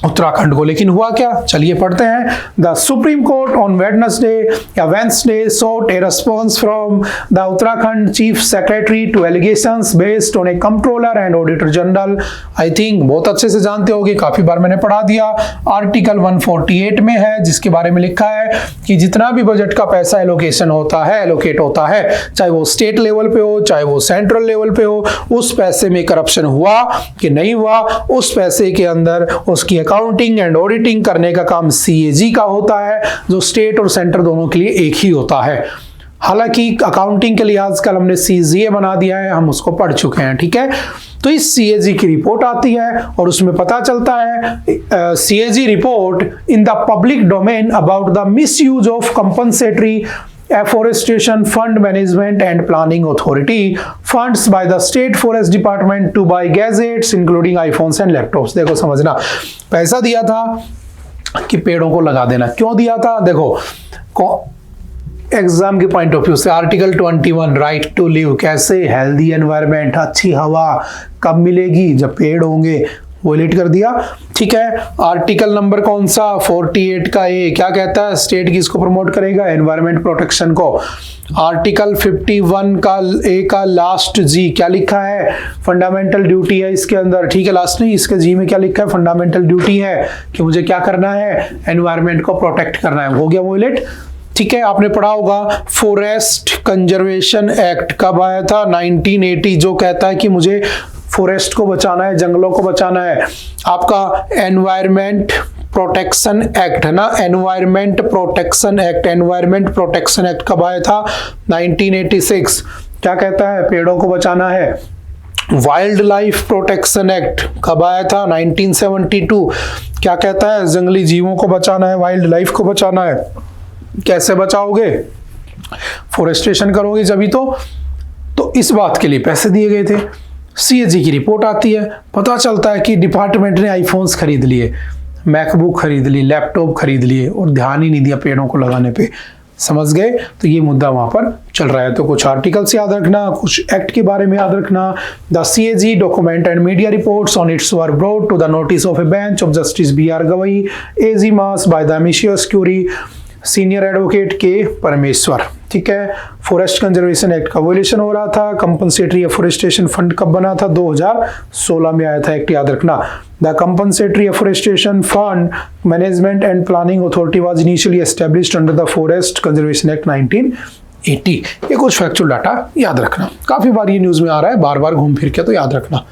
A: उत्तराखंड को। लेकिन हुआ क्या, चलिए पढ़ते हैं। The supreme court on Wednesday sought a response from the Uttarakhand chief secretary to allegations based on a comptroller and auditor general। I think बहुत अच्छे से जानते होंगे, काफी बार मैंने पढ़ा दिया। आर्टिकल 148 में है, जिसके बारे में लिखा है कि जितना भी बजट का पैसा एलोकेट होता है, चाहे वो स्टेट लेवल पे हो, चाहे वो सेंट्रल लेवल पे हो, उस पैसे में करप्शन हुआ कि नहीं हुआ, उस पैसे के अंदर उसकी अकाउंटिंग एंड ऑडिटिंग करने का काम सीएजी का होता है, जो स्टेट और सेंटर दोनों के लिए एक ही होता है। हालांकि अकाउंटिंग के लिए आजकल हमने सीजीए बना दिया है, हम उसको पढ़ चुके हैं, ठीक है। तो इस सीएजी की रिपोर्ट आती है और उसमें पता चलता है CAG report in the public domain about the misuse of compensatory Afforestation Fund Management and Planning Authority funds by the State Forest Department to buy gadgets including iPhones and laptops। देखो समझना, पैसा दिया था कि पेड़ों को लगा देना। क्यों दिया था, देखो एग्जाम के पॉइंट ऑफ व्यू से आर्टिकल 21 राइट टू लिव, कैसे हेल्दी एनवायरनमेंट, अच्छी हवा कब मिलेगी, जब पेड़ होंगे, वोलेट कर दिया, ठीक है। आर्टिकल नंबर कौन सा, 48 का ए, क्या कहता है, स्टेट किसको प्रमोट करेगा, एनवायरनमेंट प्रोटेक्शन को। आर्टिकल 51 का ए का लास्ट जी क्या लिखा है, फंडामेंटल ड्यूटी है इसके अंदर, ठीक है। लास्ट नहीं, इसके जी में क्या लिखा है, फंडामेंटल ड्यूटी है कि मुझे क्या करना है, एनवायरनमेंट को प्रोटेक्ट करना है, हो गया वोलेट, ठीक है। आपने पढ़ा होगा फॉरेस्ट कंजर्वेशन एक्ट कब आया था, 1980, जो कहता है कि मुझे फॉरेस्ट को बचाना है, जंगलों को बचाना है। आपका एनवायरनमेंट प्रोटेक्शन एक्ट है ना, एनवायरनमेंट प्रोटेक्शन एक्ट कब आया था, 1986, क्या कहता है, पेड़ों को बचाना है। वाइल्ड लाइफ प्रोटेक्शन एक्ट कब आया था, 1972, क्या कहता है, जंगली जीवों को बचाना है, वाइल्ड लाइफ को बचाना है। कैसे बचाओगे, फॉरेस्टेशन करोगे जभी तो इस बात के लिए पैसे दिए गए थे। सीएजी की रिपोर्ट आती है, पता चलता है कि डिपार्टमेंट ने आईफोन्स खरीद लिए, मैकबुक खरीद ली, लैपटॉप खरीद लिए और ध्यान ही नहीं दिया पेड़ों को लगाने पे, समझ गए। तो ये मुद्दा वहां पर चल रहा है। तो कुछ आर्टिकल्स याद रखना, कुछ एक्ट के बारे में याद रखना। The CAG document and media reports on its were brought to the notice of a bench of justice BR Gavai AG Masih by the amicus curiae senior advocate K Parameshwar, ठीक है। फॉरेस्ट कंजर्वेशन एक्ट का वोल्यूशन हो रहा था। कंपनसेटरी एफोरेस्टेशन फंड कब बना था, 2016 में आया था एक्ट, याद रखना। The compensatory afforestation fund management and planning authority was initially established under the forest conservation act 1980। ये कुछ फैक्चुअल डाटा याद रखना, काफी बार ये न्यूज में आ रहा है, बार बार घूम फिर के, तो याद रखना।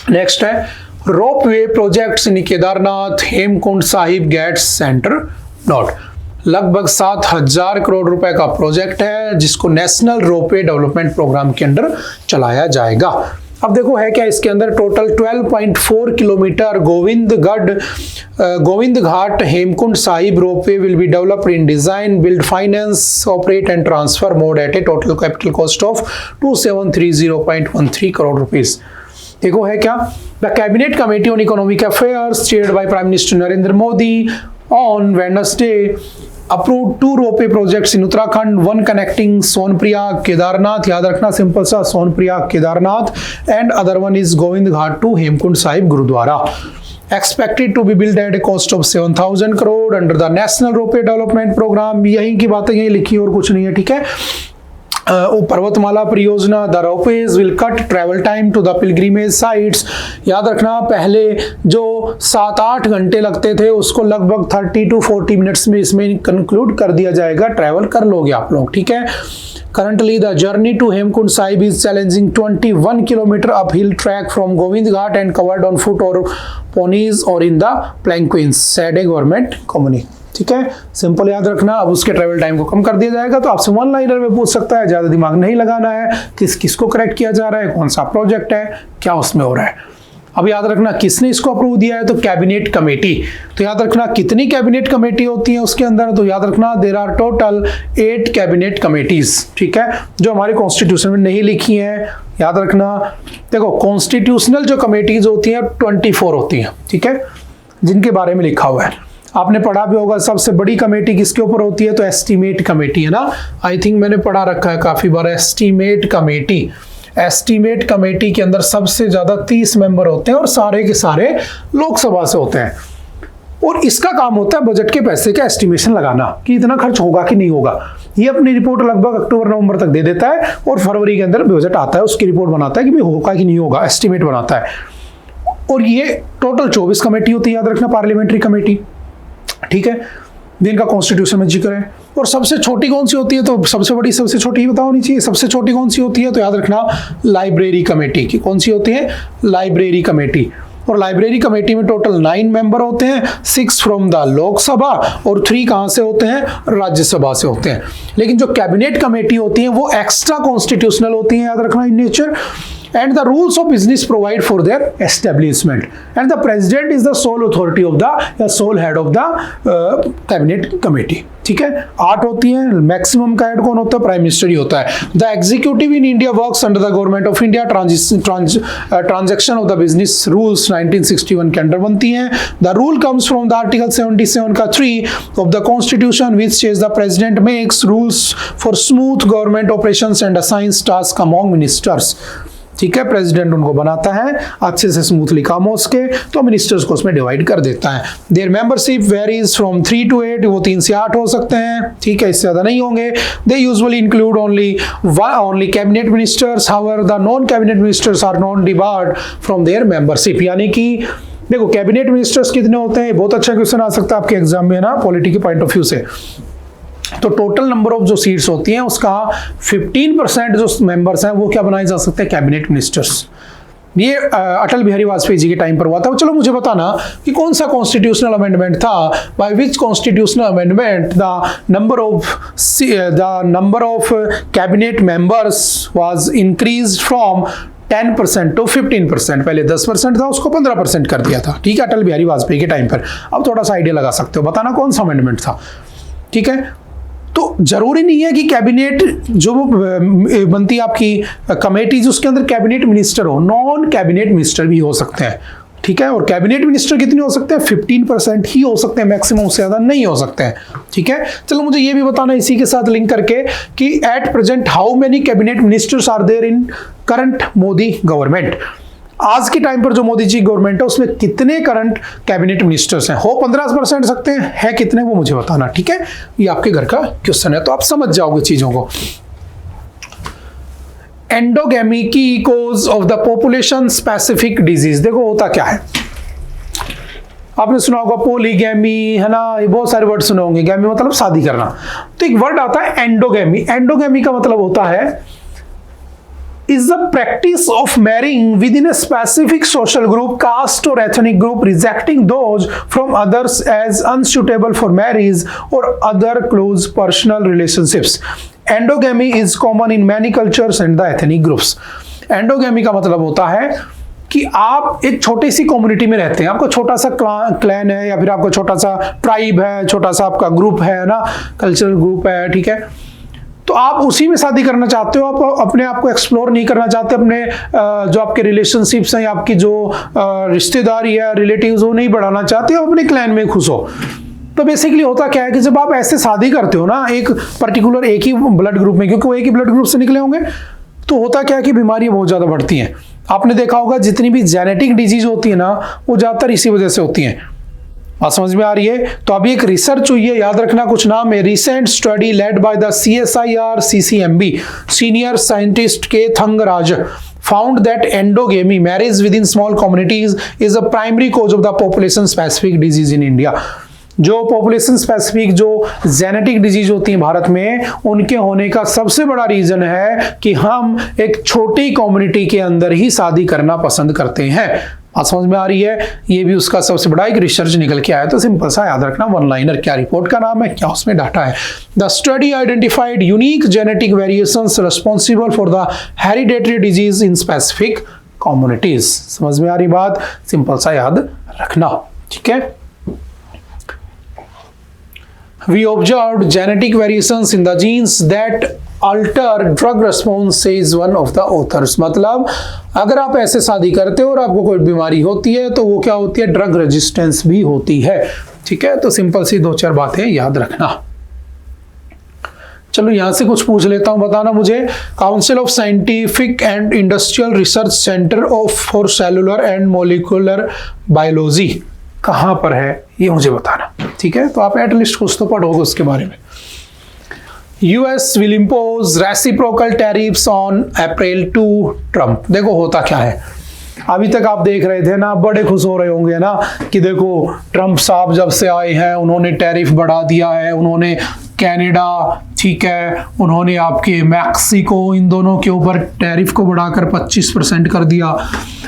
A: नेक्स्ट है ropeway projects in Kedarnath Hemkund Sahib gets centre nod. लगभग 7,000 करोड़ रुपए का प्रोजेक्ट है, जिसको नेशनल रोपवे डेवलपमेंट प्रोग्राम के अंदर चलाया जाएगा। अब देखो है क्या इसके अंदर, total 12.4 kilometre Govind Ghat Hemkund Sahib ropeway will be developed in design, build, finance, operate and transfer mode eight A total capital cost of 2730.13 crore rupees. देखो है क्या, the cabinet committee on economic affairs chaired by prime minister Narendra Modi on Wednesday approved 2 ropeway projects in Uttarakhand, one connecting Sonpriyag Kedarnath, याद रखना simple सा, Sonpriyag Kedarnath, and other one is Govind Ghat to Hemkund Sahib Gurudwara, expected to be built at a cost of 7,000 crore under the National Ropeway Development Program। यही की बातें यही लिखी और कुछ नहीं है, ठीक है। पर्वतमाला परियोजना, the ropeways will cut travel time to the pilgrimage sites. याद रखना पहले जो 7-8 घंटे लगते थे उसको लगभग 30 to 40 मिनट्स में इसमें कंक्लूड कर दिया जाएगा, ट्रैवल कर लोगे आप लोग, ठीक है। Currently, the journey to Hemkund Sahib is challenging 21 kilometer uphill track from Govind Ghat and covered on foot or ponies or in the planquins, said a government communique। ठीक है, सिंपल याद रखना। अब उसके ट्रेवल टाइम को कम कर दिया जाएगा। तो आपसे वन लाइनर में पूछ सकता है, ज्यादा दिमाग नहीं लगाना है, किसको करेक्ट किया जा रहा है, कौन सा प्रोजेक्ट है, क्या उसमें हो रहा है। अब याद रखना किसने इसको अप्रूव दिया है, तो कैबिनेट कमेटी। तो याद रखना कितनी कैबिनेट कमेटी होती है उसके अंदर, तो याद रखना there are total 8 cabinet committees, ठीक है, जो हमारे कॉन्स्टिट्यूशन में नहीं लिखी हैं। याद रखना, देखो कॉन्स्टिट्यूशनल जो कमेटीज होती हैं 24 होती हैं, ठीक है, जिनके बारे में लिखा हुआ है। आपने पढ़ा भी होगा सबसे बड़ी कमेटी किसके ऊपर होती है, तो एस्टीमेट कमेटी है ना। आई थिंक मैंने पढ़ा रखा है काफी बार एस्टीमेट कमेटी। एस्टीमेट कमेटी के अंदर सबसे ज्यादा 30 मेंबर होते हैं और सारे के सारे लोकसभा से होते हैं, और इसका काम होता है बजट के पैसे का एस्टिमेशन लगाना कि इतना खर्च होगा कि नहीं होगा। ये अपनी रिपोर्ट लगभग अक्टूबर नवंबर तक दे देता है और फरवरी के अंदर बजट आता है, उसकी रिपोर्ट बनाता है कि भाई होगा कि नहीं होगा, एस्टिमेट बनाता है। और ये टोटल 24 कमेटी होती है, याद रखना, पार्लियामेंट्री कमेटी, ठीक है, जिनका कॉन्स्टिट्यूशन में जिक्र है। और सबसे छोटी कौन सी होती है, तो सबसे बड़ी सबसे छोटी ही बताओ नहीं चाहिए, सबसे छोटी कौन सी होती है, तो याद रखना लाइब्रेरी कमेटी की। कौन सी होती है, लाइब्रेरी कमेटी। और लाइब्रेरी कमेटी में टोटल 9 मेंबर होते हैं, 6 फ्रॉम द लोकसभा और 3 कहां से होते हैं, राज्यसभा से होते हैं। लेकिन जो कैबिनेट कमेटी होती है वो एक्स्ट्रा कॉन्स्टिट्यूशनल होती है, याद रखना, in nature, and the rules of business provide for their establishment, and the president is the sole authority of the sole head of the cabinet committee। ठीक है, 8 होती हैं, मैक्सिमम का हेड कौन होता है, प्राइम मिनिस्टर ही होता है। The executive in India works under the government of India, transaction of the business rules 1961 के अंडर बनती हैं। The rule comes from the article 77 का 3 of the constitution which says the president makes rules for smooth government operations and assigns task among ministers. ठीक है, president उनको बनाता है, अच्छे से स्मूथली काम हो सके, तो मिनिस्टर्स को उसमें डिवाइड कर देता है। Their membership varies from 3 to 8, वो 3 से 8 हो सकते हैं, ठीक है, इससे ज्यादा नहीं होंगे। They usually include only cabinet ministers, however the non cabinet ministers are non debarred from their membership. यानी कि देखो कैबिनेट मिनिस्टर्स कितने होते हैं, बहुत अच्छा क्वेश्चन आ सकता है आपके एग्जाम में ना, पॉलिटी के पॉइंट ऑफ व्यू से। तो टोटल नंबर ऑफ जो सीट्स होती हैं उसका 15% जो मेंबर्स हैं वो क्या बनाए जा सकते हैं, कैबिनेट मिनिस्टर्स। ये अटल बिहारी वाजपेयी जी के टाइम पर हुआ था। चलो मुझे बताना कि कौन सा कॉन्स्टिट्यूशनल अमेंडमेंट था, by which constitutional amendment the number of cabinet members was increased from 10% to 15%। पहले 10% था, उसको 15% कर दिया था, ठीक है, अटल बिहारी वाजपेयी के टाइम पर। अब थोड़ा सा आइडिया लगा सकते हो, बताना कौन सा अमेंडमेंट था, ठीक है। तो जरूरी नहीं है कि कैबिनेट जो बनती है आपकी कमेटीज उसके अंदर कैबिनेट मिनिस्टर हो, नॉन कैबिनेट मिनिस्टर भी हो सकते हैं, ठीक है। और कैबिनेट मिनिस्टर कितने हो सकते हैं, 15% ही हो सकते हैं, मैक्सिमम से ज्यादा नहीं हो सकते हैं, ठीक है। चलो मुझे ये भी बताना इसी के साथ लिंक करके कि at present how many cabinet ministers are there in current Modi government. आज के टाइम पर जो मोदी जी गवर्नमेंट है उसमें कितने करंट कैबिनेट मिनिस्टर्स हैं, हो 15% सकते हैं, है कितने वो मुझे बताना, ठीक है। ये आपके घर का क्वेश्चन है, तो आप समझ जाओगे चीजों को। एंडोगेमी की cause of the population specific disease, देखो होता क्या है, आपने सुना होगा पॉलीगैमी, है ना, ये बहुत सारे वर्ड सुने होंगे। गैमी मतलब शादी करना, तो एक वर्ड आता है एंडोगेमी। एंडोगेमी का मतलब होता है is the practice of marrying within a specific social group, caste or ethnic group, rejecting those from others as unsuitable for marriage or other close personal relationships. Endogamy is common in many cultures and the ethnic groups. Endogamy का मतलब होता है कि आप एक छोटी सी community में रहते हैं, आपका छोटा सा क्लैन है या फिर आपका छोटा सा ट्राइब है, छोटा सा आपका ग्रुप है ना, कल्चरल ग्रुप है, ठीक है। तो आप उसी में शादी करना चाहते हो, आप अपने आप को एक्सप्लोर नहीं करना चाहते, अपने जो आपके रिलेशनशिप्स हैं, आपकी जो रिश्तेदारी है, रिलेटिव्स, वो नहीं बढ़ाना चाहते हो, अपने क्लैन में खुश हो। तो बेसिकली होता क्या है कि जब आप ऐसे शादी करते हो ना एक पर्टिकुलर एक ही ब्लड ग्रुप में, क्योंकि वो एक ही ब्लड ग्रुप से निकले होंगे, तो होता क्या है कि बीमारियां बहुत ज़्यादा बढ़ती हैं। आपने देखा होगा जितनी भी जेनेटिक डिजीज होती है ना वो ज़्यादातर इसी वजह से होती हैं। बात समझ में आ रही है। तो अभी एक रिसर्च हुई है, याद रखना कुछ नाम है, recent study led by the CSIR CCMB senior scientist के Thangaraj found that endogamy, marriage within small communities, is a primary cause of the population specific disease in India. जो पॉपुलेशन स्पेसिफिक जो जेनेटिक डिजीज होती है भारत में, उनके होने का सबसे बड़ा रीजन है कि हम एक छोटी कम्युनिटी के अंदर ही शादी करना पसंद करते हैं। बात समझ में आ रही है। ये भी उसका सबसे बड़ा एक रिसर्च निकल के आया, तो सिंपल सा याद रखना, वन लाइनर, क्या रिपोर्ट का नाम है, क्या उसमें डाटा है। The study identified unique genetic variations responsible for the hereditary disease in specific communities. समझ में आ रही बात, सिंपल सा याद रखना, ठीक है। We observed genetic variations in the genes that alter drug response is one of the author's. मतलब अगर आप ऐसे शादी करते हो और आपको कोई बीमारी होती है तो वो क्या होती है, ड्रग रेजिस्टेंस भी होती है। ठीक है, तो सिंपल सी 2-4 बातें याद रखना। चलो यहां से कुछ पूछ लेता हूं, बताना मुझे। Council of scientific and industrial research centre for cellular and molecular biology कहां पर है, ये मुझे बताना। ठीक है, तो आप एटलीस्ट कुछ तो पढ़ोगे उसके बारे में। US will impose reciprocal tariffs on April 2 Trump. देखो होता क्या है, अभी तक आप देख रहे थे ना, बड़े खुश हो रहे होंगे ना कि देखो ट्रम्प साहब जब से आए हैं उन्होंने टैरिफ बढ़ा दिया है, उन्होंने कनाडा, ठीक है, उन्होंने आपके मैक्सिको, इन दोनों के ऊपर टैरिफ को बढ़ाकर 25% कर दिया।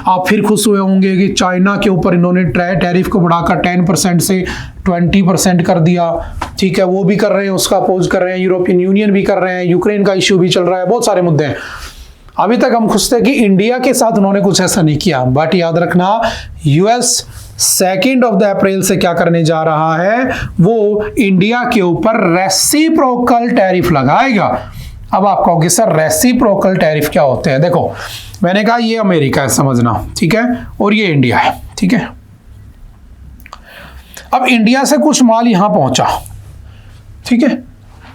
A: आप फिर खुश हुए होंगे कि चाइना के ऊपर इन्होंने टैरिफ को बढ़ाकर 10% से 20% कर दिया। ठीक है, वो भी कर रहे हैं, उसका अपोज कर रहे हैं, यूरोपियन यूनियन भी कर रहे हैं, यूक्रेन का इश्यू भी चल रहा है, बहुत सारे मुद्दे हैं। अभी तक हम खुश थे कि इंडिया के साथ उन्होंने कुछ ऐसा नहीं किया, बट याद रखना यूएस 2 अप्रैल से क्या करने जा रहा है, वो इंडिया के ऊपर रेसिप्रोकल टैरिफ लगाएगा। अब आप कहोगे सर रेसिप्रोकल टैरिफ क्या होते हैं? देखो मैंने कहा ये अमेरिका है, समझना, ठीक है, और ये इंडिया है। ठीक है, अब इंडिया से कुछ माल यहां पहुंचा, ठीक है,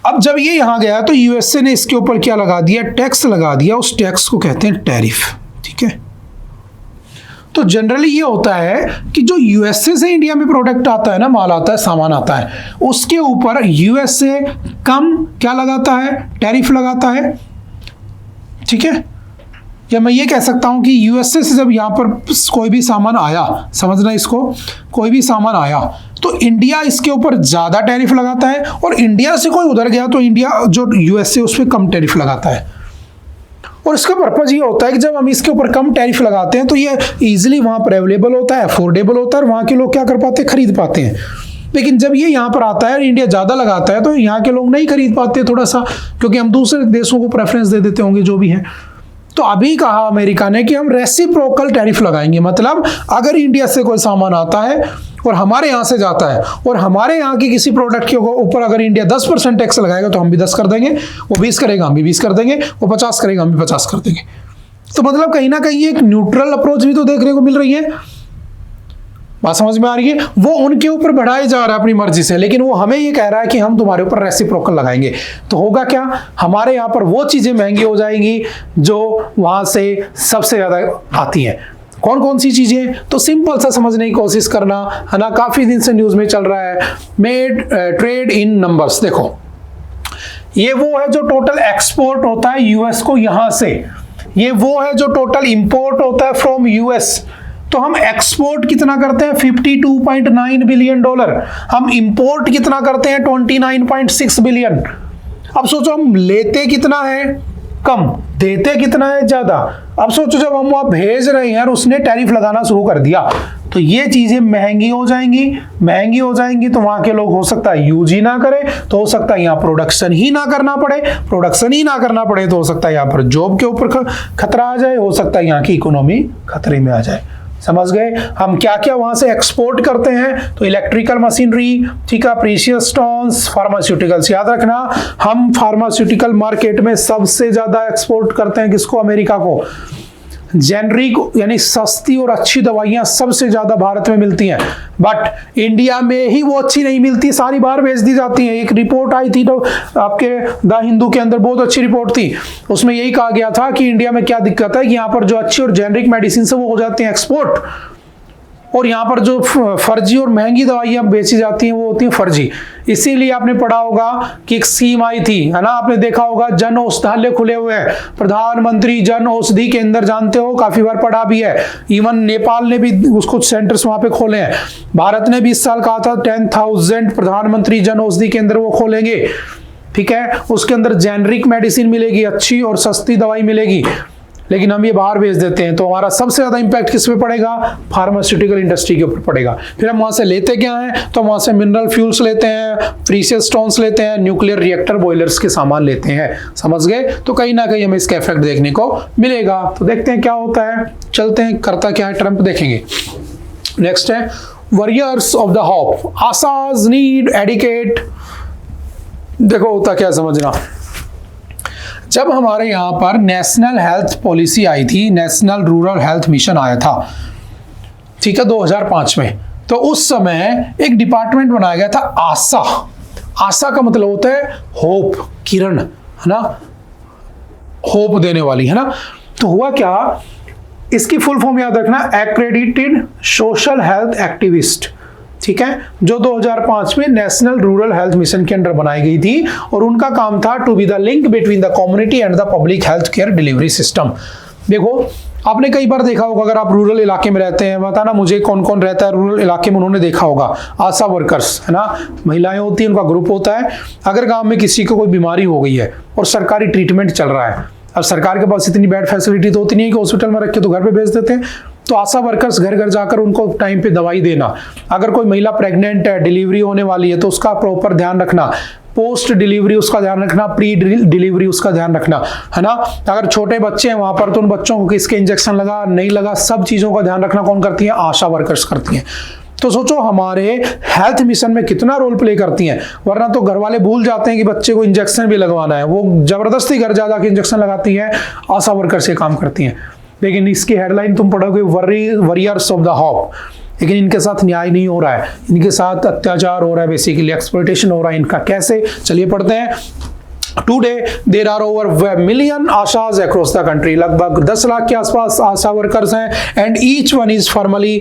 A: अब जब ये यहां गया तो यूएसए ने इसके ऊपर क्या लगा दिया, टैक्स लगा दिया, उस टैक्स को कहते हैं टैरिफ। ठीक है, तो जनरली ये होता है कि जो यूएसए से इंडिया में प्रोडक्ट आता है ना, माल आता है, सामान आता है, उसके ऊपर यूएसए कम क्या लगाता है, टैरिफ लगाता है। ठीक है, या मैं ये कह सकता हूं कि यूएसए से जब यहां पर कोई भी सामान आया, समझना इसको, कोई भी सामान आया तो इंडिया इसके ऊपर ज्यादा टैरिफ लगाता है, और इंडिया से कोई उधर गया तो इंडिया जो यूएसए उस पर कम टैरिफ लगाता है। और इसका पर्पज ये होता है कि जब हम इसके ऊपर कम टैरिफ लगाते हैं तो ये इजीली वहां पर अवेलेबल होता है, अफोर्डेबल होता है, और वहां के लोग क्या कर पाते हैं, खरीद पाते हैं। लेकिन जब ये यहाँ पर आता है, इंडिया ज़्यादा लगाता है, तो यहाँ के लोग नहीं खरीद पाते थोड़ा सा, क्योंकि हम दूसरे देशों को प्रेफरेंस दे देते होंगे जो भी है। तो अभी कहा अमेरिका ने कि हम रेसिप्रोकल टैरिफ लगाएंगे, मतलब अगर इंडिया से कोई सामान आता है और हमारे यहाँ से जाता है, और हमारे यहाँ की किसी प्रोडक्ट के ऊपर अगर इंडिया 10% टैक्स लगाएगा तो हम भी 10 कर देंगे, वो 20 करेगा हम भी 20 कर देंगे, वो 50 करेगा हम भी 50 कर देंगे। तो मतलब कहीं ना कहीं एक न्यूट्रल अप्रोच भी तो देखने को मिल रही है। बात समझ में आ रही है? वो उनके ऊपर बढ़ाया जा रहा है अपनी मर्जी से, लेकिन वो हमें ये कह रहा है कि हम तुम्हारे ऊपर रेसिप्रोकल लगाएंगे। तो होगा क्या, हमारे यहाँ पर वो चीजें महंगी हो जाएंगी जो वहां से सबसे ज्यादा आती हैं। कौन कौन सी चीजें? तो सिंपल सा समझने की कोशिश करना है ना, काफी दिन से न्यूज में चल रहा है, मेड ट्रेड इन नंबर्स। देखो ये वो है जो टोटल एक्सपोर्ट होता है यूएस को यहां से, ये वो है जो टोटल इंपोर्ट होता है फ्रॉम यूएस। तो हम एक्सपोर्ट कितना करते हैं, $52.9 बिलियन। हम इंपोर्ट कितना करते हैं, 29.6 बिलियन। अब सोचो हम लेते कितना है, कम, देते कितना है, ज्यादा। अब सोचो जब हम वहां भेज रहे हैं और उसने टैरिफ लगाना शुरू कर दिया तो ये चीजें महंगी हो जाएंगी, महंगी हो जाएंगी तो वहां के लोग हो सकता है यूज ही ना करें, तो हो सकता है यहाँ प्रोडक्शन ही ना करना पड़े, प्रोडक्शन ही ना करना पड़े तो हो सकता है यहाँ पर जॉब के ऊपर खतरा आ जाए, हो सकता है यहाँ की इकोनॉमी खतरे में आ जाए। समझ गए? हम क्या क्या वहां से एक्सपोर्ट करते हैं, तो इलेक्ट्रिकल मशीनरी, ठीक है, प्रीशियस स्टोन्स, फार्मास्यूटिकल्स। याद रखना हम फार्मास्यूटिकल मार्केट में सबसे ज्यादा एक्सपोर्ट करते हैं किसको, अमेरिका को। जेनरिक यानी सस्ती और अच्छी दवाइयां सबसे ज्यादा भारत में मिलती हैं, बट इंडिया में ही वो अच्छी नहीं मिलती, सारी बाहर भेज दी जाती हैं। एक रिपोर्ट आई थी तो आपके द हिंदू के अंदर, बहुत अच्छी रिपोर्ट थी, उसमें यही कहा गया था कि इंडिया में क्या दिक्कत है कि यहाँ पर जो अच्छी और जेनरिक मेडिसिन से वो हो जाती हैं एक्सपोर्ट, और यहाँ पर जो फर्जी और महंगी दवाइयां बेची जाती हैं वो होती हैं फर्जी। इसीलिए आपने पढ़ा होगा कि एक स्कीम आई थी, है ना, आपने देखा होगा, जन औषधालय खुले हुए हैं, प्रधानमंत्री जन औषधि केंद्र, जानते हो, काफी बार पढ़ा भी है। इवन नेपाल ने भी कुछ सेंटर्स वहां पे खोले हैं। भारत ने भी इस साल कहा था 10,000 प्रधानमंत्री जन औषधि केंद्र वो खोलेंगे। ठीक है, उसके अंदर जेनरिक मेडिसिन मिलेगी, अच्छी और सस्ती दवाई मिलेगी, लेकिन हम ये बाहर भेज देते हैं, तो हमारा सबसे ज्यादा इंपैक्ट किस पे पड़ेगा, फार्मास्यूटिकल इंडस्ट्री के ऊपर पड़ेगा। फिर हम वहां से लेते क्या हैं, तो वहां से मिनरल फ्यूल्स लेते हैं, प्रीशियस स्टोन्स लेते हैं, न्यूक्लियर रिएक्टर बॉयलर्स के सामान लेते हैं। समझ गए? तो कहीं ना कहीं हमें इसका इफेक्ट देखने को मिलेगा। तो देखते हैं क्या होता है, चलते हैं, करता क्या है ट्रंप, देखेंगे। नेक्स्ट है warriors of the hope, Asha's need adequate. देखो होता क्या समझना, जब हमारे यहाँ पर नेशनल हेल्थ पॉलिसी आई थी, नेशनल रूरल हेल्थ मिशन आया था, ठीक है, 2005 में, तो उस समय एक डिपार्टमेंट बनाया गया था आशा। आशा का मतलब होता है होप, किरण, है ना, होप देने वाली, है ना। तो हुआ क्या, इसकी फुल फॉर्म याद रखना, एक्रेडिटेड सोशल हेल्थ एक्टिविस्ट, ठीक है, जो 2005 में नेशनल रूरल हेल्थ मिशन के अंडर बनाई गई थी, और उनका काम था to be the link between the community and the public health care delivery system. देखो, आपने कई बार देखा होगा, अगर आप रूरल इलाके में रहते हैं, बताना मुझे कौन कौन रहता है रूरल इलाके में, उन्होंने देखा होगा आशा वर्कर्स, है ना, महिलाएं होती हैं, उनका ग्रुप होता है। अगर गांव में किसी को कोई बीमारी हो गई है और सरकारी ट्रीटमेंट चल रहा है, अब सरकार के पास इतनी बेड फैसिलिटी तो होती नहीं है कि हॉस्पिटल में रख के तो घर पे भेज देते हैं, तो आशा वर्कर्स घर घर जाकर उनको टाइम पे दवाई देना, अगर कोई महिला प्रेग्नेंट है, डिलीवरी होने वाली है, तो उसका प्रॉपर ध्यान रखना, पोस्ट डिलीवरी उसका ध्यान रखना, प्री डिलीवरी उसका ध्यान रखना, है ना। अगर छोटे बच्चे हैं वहां पर, तो उन बच्चों को किसके इंजेक्शन लगा, नहीं लगा, सब चीजों का ध्यान रखना कौन करती है, आशा वर्कर्स करती हैं। तो सोचो हमारे हेल्थ मिशन में कितना रोल प्ले करती हैं, वरना तो घर वाले भूल जाते हैं कि बच्चे को इंजेक्शन भी लगवाना है, वो जबरदस्ती घर जा जाके इंजेक्शन लगाती हैं, आशा वर्कर से काम करती हैं। लेकिन इसकी हेडलाइन तुम पढ़ोगे, वॉरियर्स ऑफ द होप, लेकिन इनके साथ न्याय नहीं हो रहा है, इनके साथ अत्याचार हो रहा है, बेसिकली एक्सप्लॉयटेशन हो रहा है इनका। कैसे, चलिए पढ़ते हैं। Today there are over 1 million Asha's across the country, लगभग 10 लाख के आसपास आशा वर्कर्स हैं, and each one is formally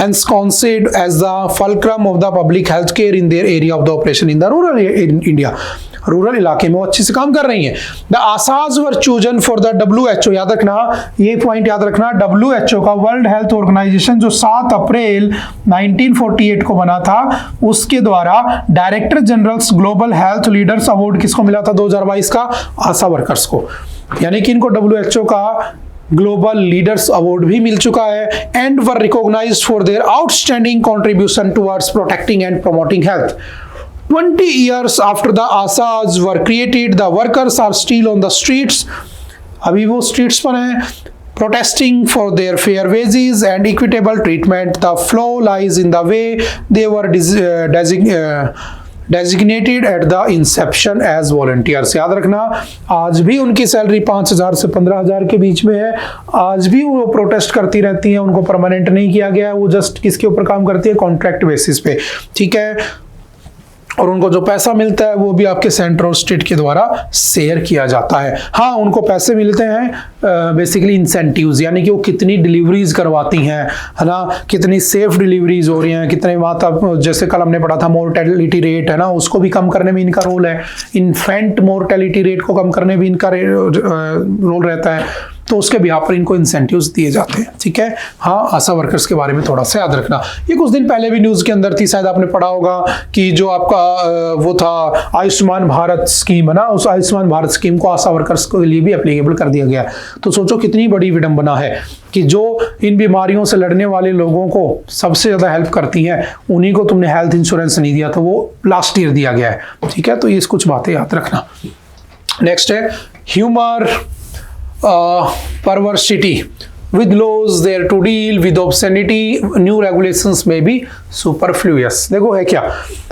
A: ensconced as the fulcrum of the public health care in their area of the operation in the rural India। Rural इलाके में वो अच्छे से काम कर रही हैं। The Asha's were chosen for the WHO, याद रखना, ये पॉइंट याद रखना, WHO का वर्ल्ड हेल्थ ऑर्गेनाइजेशन जो 7 अप्रैल 1948 को बना था, उसके द्वारा director generals global health leaders award किसको मिला था 2022 का, आशा वर्कर्स को। यानी कि इनको WHO का ग्लोबल लीडर्स अवार्ड भी मिल चुका है, and were recognised for their outstanding contribution towards protecting and promoting health. 20 years after the ASAs were created, the workers are still on the streets। अभी वो स्ट्रीट्स पर हैं, protesting for their fair wages and equitable treatment। The flaw lies in the way they were designated at the inception as volunteers। याद रखना, आज भी उनकी salary 5,000 से 15,000 के बीच में है, आज भी वो प्रोटेस्ट करती रहती हैं, उनको परमानेंट नहीं किया गया है, वो जस्ट किसके ऊपर काम करती है, कॉन्ट्रैक्ट बेसिस पे, ठीक है। और उनको जो पैसा मिलता है वो भी आपके सेंटर और स्टेट के द्वारा शेयर किया जाता है। हाँ, उनको पैसे मिलते हैं बेसिकली इंसेंटिव्स, यानी कि वो कितनी डिलीवरीज करवाती हैं, है ना, कितनी सेफ डिलीवरीज हो रही हैं, कितने माता, जैसे कल हमने पढ़ा था मोर्टेलिटी रेट, है ना, उसको भी कम करने में इनका रोल है। इन्फेंट मोर्टेलिटी रेट को कम करने में इनका रोल रहता है, तो उसके भी यहाँ पर इनको इंसेंटिव्स दिए जाते हैं, ठीक है। हाँ, आशा वर्कर्स के बारे में थोड़ा सा याद रखना। ये कुछ दिन पहले भी न्यूज़ के अंदर थी, शायद आपने पढ़ा होगा कि जो आपका वो था आयुष्मान भारत स्कीम, है ना, उस आयुष्मान भारत स्कीम को आशा वर्कर्स के लिए भी एप्लीकेबल कर दिया गया। तो सोचो कितनी बड़ी विडंबना है कि जो इन बीमारियों से लड़ने वाले लोगों को सबसे ज़्यादा हेल्प करती हैं, उन्हीं को तुमने हेल्थ इंश्योरेंस नहीं दिया, तो वो लास्ट ईयर दिया गया है, ठीक है। तो ये कुछ बातें याद रखना। नेक्स्ट है humour perversity with laws there to deal with obscenity, new regulations may be superfluous। देखो है क्या,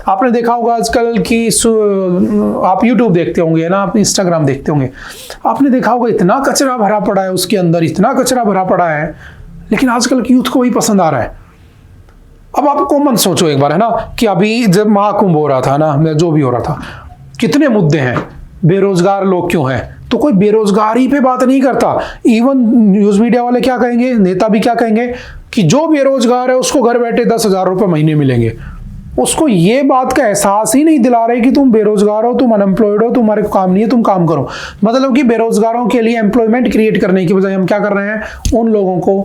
A: आपने देखा होगा आजकल कि आप YouTube देखते होंगे ना, आप Instagram देखते होंगे, आपने देखा होगा इतना कचरा भरा पड़ा है उसके अंदर, इतना कचरा भरा पड़ा है, लेकिन आजकल की यूथ को वही पसंद आ रहा है। अब आप कॉमन सोचो एक बार, है ना, कि अभी जब महाकुंभ हो रहा था ना, जो भी हो रहा था, कितने मुद्दे हैं, बेरोजगार लोग क्यों हैं, तो कोई बेरोजगारी पे बात नहीं करता। इवन न्यूज मीडिया वाले क्या कहेंगे, नेता भी क्या कहेंगे कि जो बेरोजगार है उसको घर बैठे 10,000 रुपये महीने मिलेंगे। उसको ये बात का एहसास ही नहीं दिला रहे कि तुम बेरोजगार हो, तुम अनएम्प्लॉयड हो, तुम्हारे काम नहीं है, तुम काम करो। मतलब कि बेरोजगारों के लिए एम्प्लॉयमेंट क्रिएट करने की बजाय हम क्या कर रहे हैं, उन लोगों को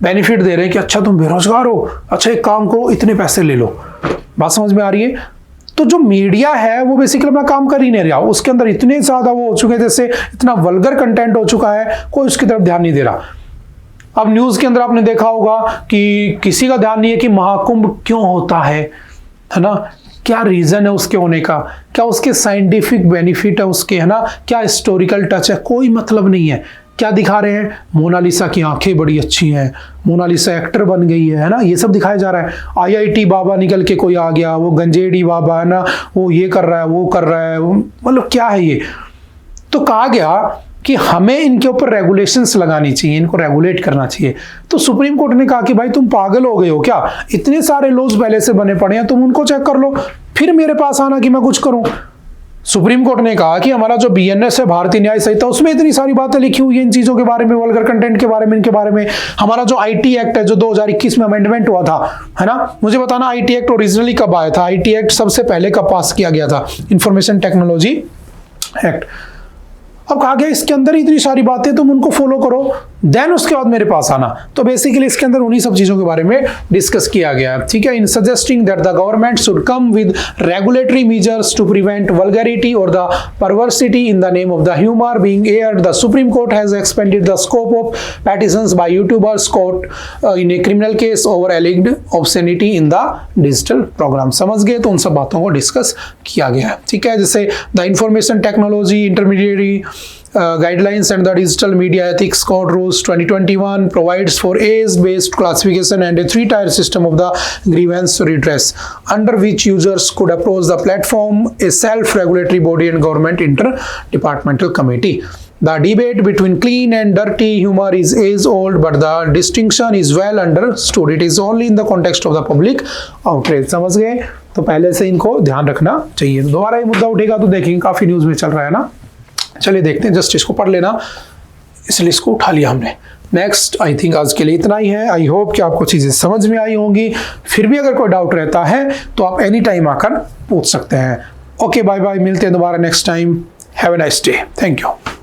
A: बेनिफिट दे रहे हैं कि अच्छा तुम बेरोजगार हो, अच्छा एक काम करो, इतने पैसे ले लो। बात समझ में आ रही है। तो जो मीडिया है वो बेसिकली अपना काम कर ही नहीं रहा, उसके अंदर इतने ज़्यादा वो हो चुके हैं, जैसे इतना वल्गर कंटेंट हो चुका है, कोई उसकी तरफ ध्यान नहीं दे रहा। अब न्यूज़ के अंदर आपने देखा होगा कि किसी का ध्यान नहीं है कि महाकुंभ क्यों होता है ना, क्या रीज़न है उसके होने का, क्या उसके साइंटिफिक बेनिफिट है उसके, है ना, क्या हिस्टोरिकल टच है, कोई मतलब नहीं है। क्या दिखा रहे हैं, मोनालिसा की आंखें बड़ी अच्छी हैं, मोनालिसा एक्टर बन गई है ना, ये सब दिखाया जा रहा है। IIT बाबा निकल के कोई आ गया, वो गंजेड़ी बाबा है ना, वो ये कर रहा है, वो कर रहा है, मतलब क्या है ये। तो कहा गया कि हमें इनके ऊपर रेगुलेशंस लगानी चाहिए, इनको रेगुलेट करना चाहिए। तो सुप्रीम कोर्ट ने कहा कि भाई तुम पागल हो गए हो क्या, इतने सारे लॉज पहले से बने पड़े हैं, तुम उनको चेक कर लो, फिर मेरे पास आना कि मैं कुछ करूं। सुप्रीम कोर्ट ने कहा कि हमारा जो बीएनएस है, भारतीय न्याय संहिता, उसमें इतनी सारी बातें लिखी हुई है इन चीजों के बारे में, वल्गर कंटेंट के बारे में, इनके बारे में। हमारा जो आईटी एक्ट है जो 2021 में अमेंडमेंट हुआ था, है ना, मुझे बताना आईटी एक्ट ओरिजिनली कब आया था, आईटी एक्ट सबसे पहले कब पास किया गया था, इंफॉर्मेशन टेक्नोलॉजी एक्ट। अब कहा गया इसके अंदर इतनी सारी बातें, तुम उनको फॉलो करो, देन उसके बाद मेरे पास आना। तो बेसिकली इसके अंदर उन्हीं सब चीजों के बारे में डिस्कस किया गया है, ठीक है। In suggesting that the government should come with regulatory measures to prevent vulgarity और the perversity in the name of the humour being aired, the supreme court has expanded the scope of petitions by YouTubers court in a criminal case over alleged obscenity in the digital programme. समझ गए? तो उन सब बातों को discuss किया गया है, ठीक है। जैसे the information technology intermediary guidelines and the digital media ethics code rules 2021 provides for age-based classification and a 3-tier system of the grievance redress, under which users could approach the platform, a self-regulatory body and government interdepartmental committee. The debate between clean and dirty humor is age-old, but the distinction is well understood. It is only in the context of the public outrage. समझ गए? तो पहले से इनको ध्यान रखना चाहिए। दोबारा ये मुद्दा उठेगा तो देखेंगे, काफी न्यूज में चल रहा है ना। चलिए देखते हैं, जस्ट इसको पढ़ लेना, इसलिए इसको उठा लिया हमने। नेक्स्ट आई थिंक आज के लिए इतना ही है। आई होप कि आपको चीज़ें समझ में आई होंगी। फिर भी अगर कोई डाउट रहता है तो आप एनी टाइम आकर पूछ सकते हैं। ओके, बाय बाय, मिलते हैं दोबारा next time. Have a nice day, thank you.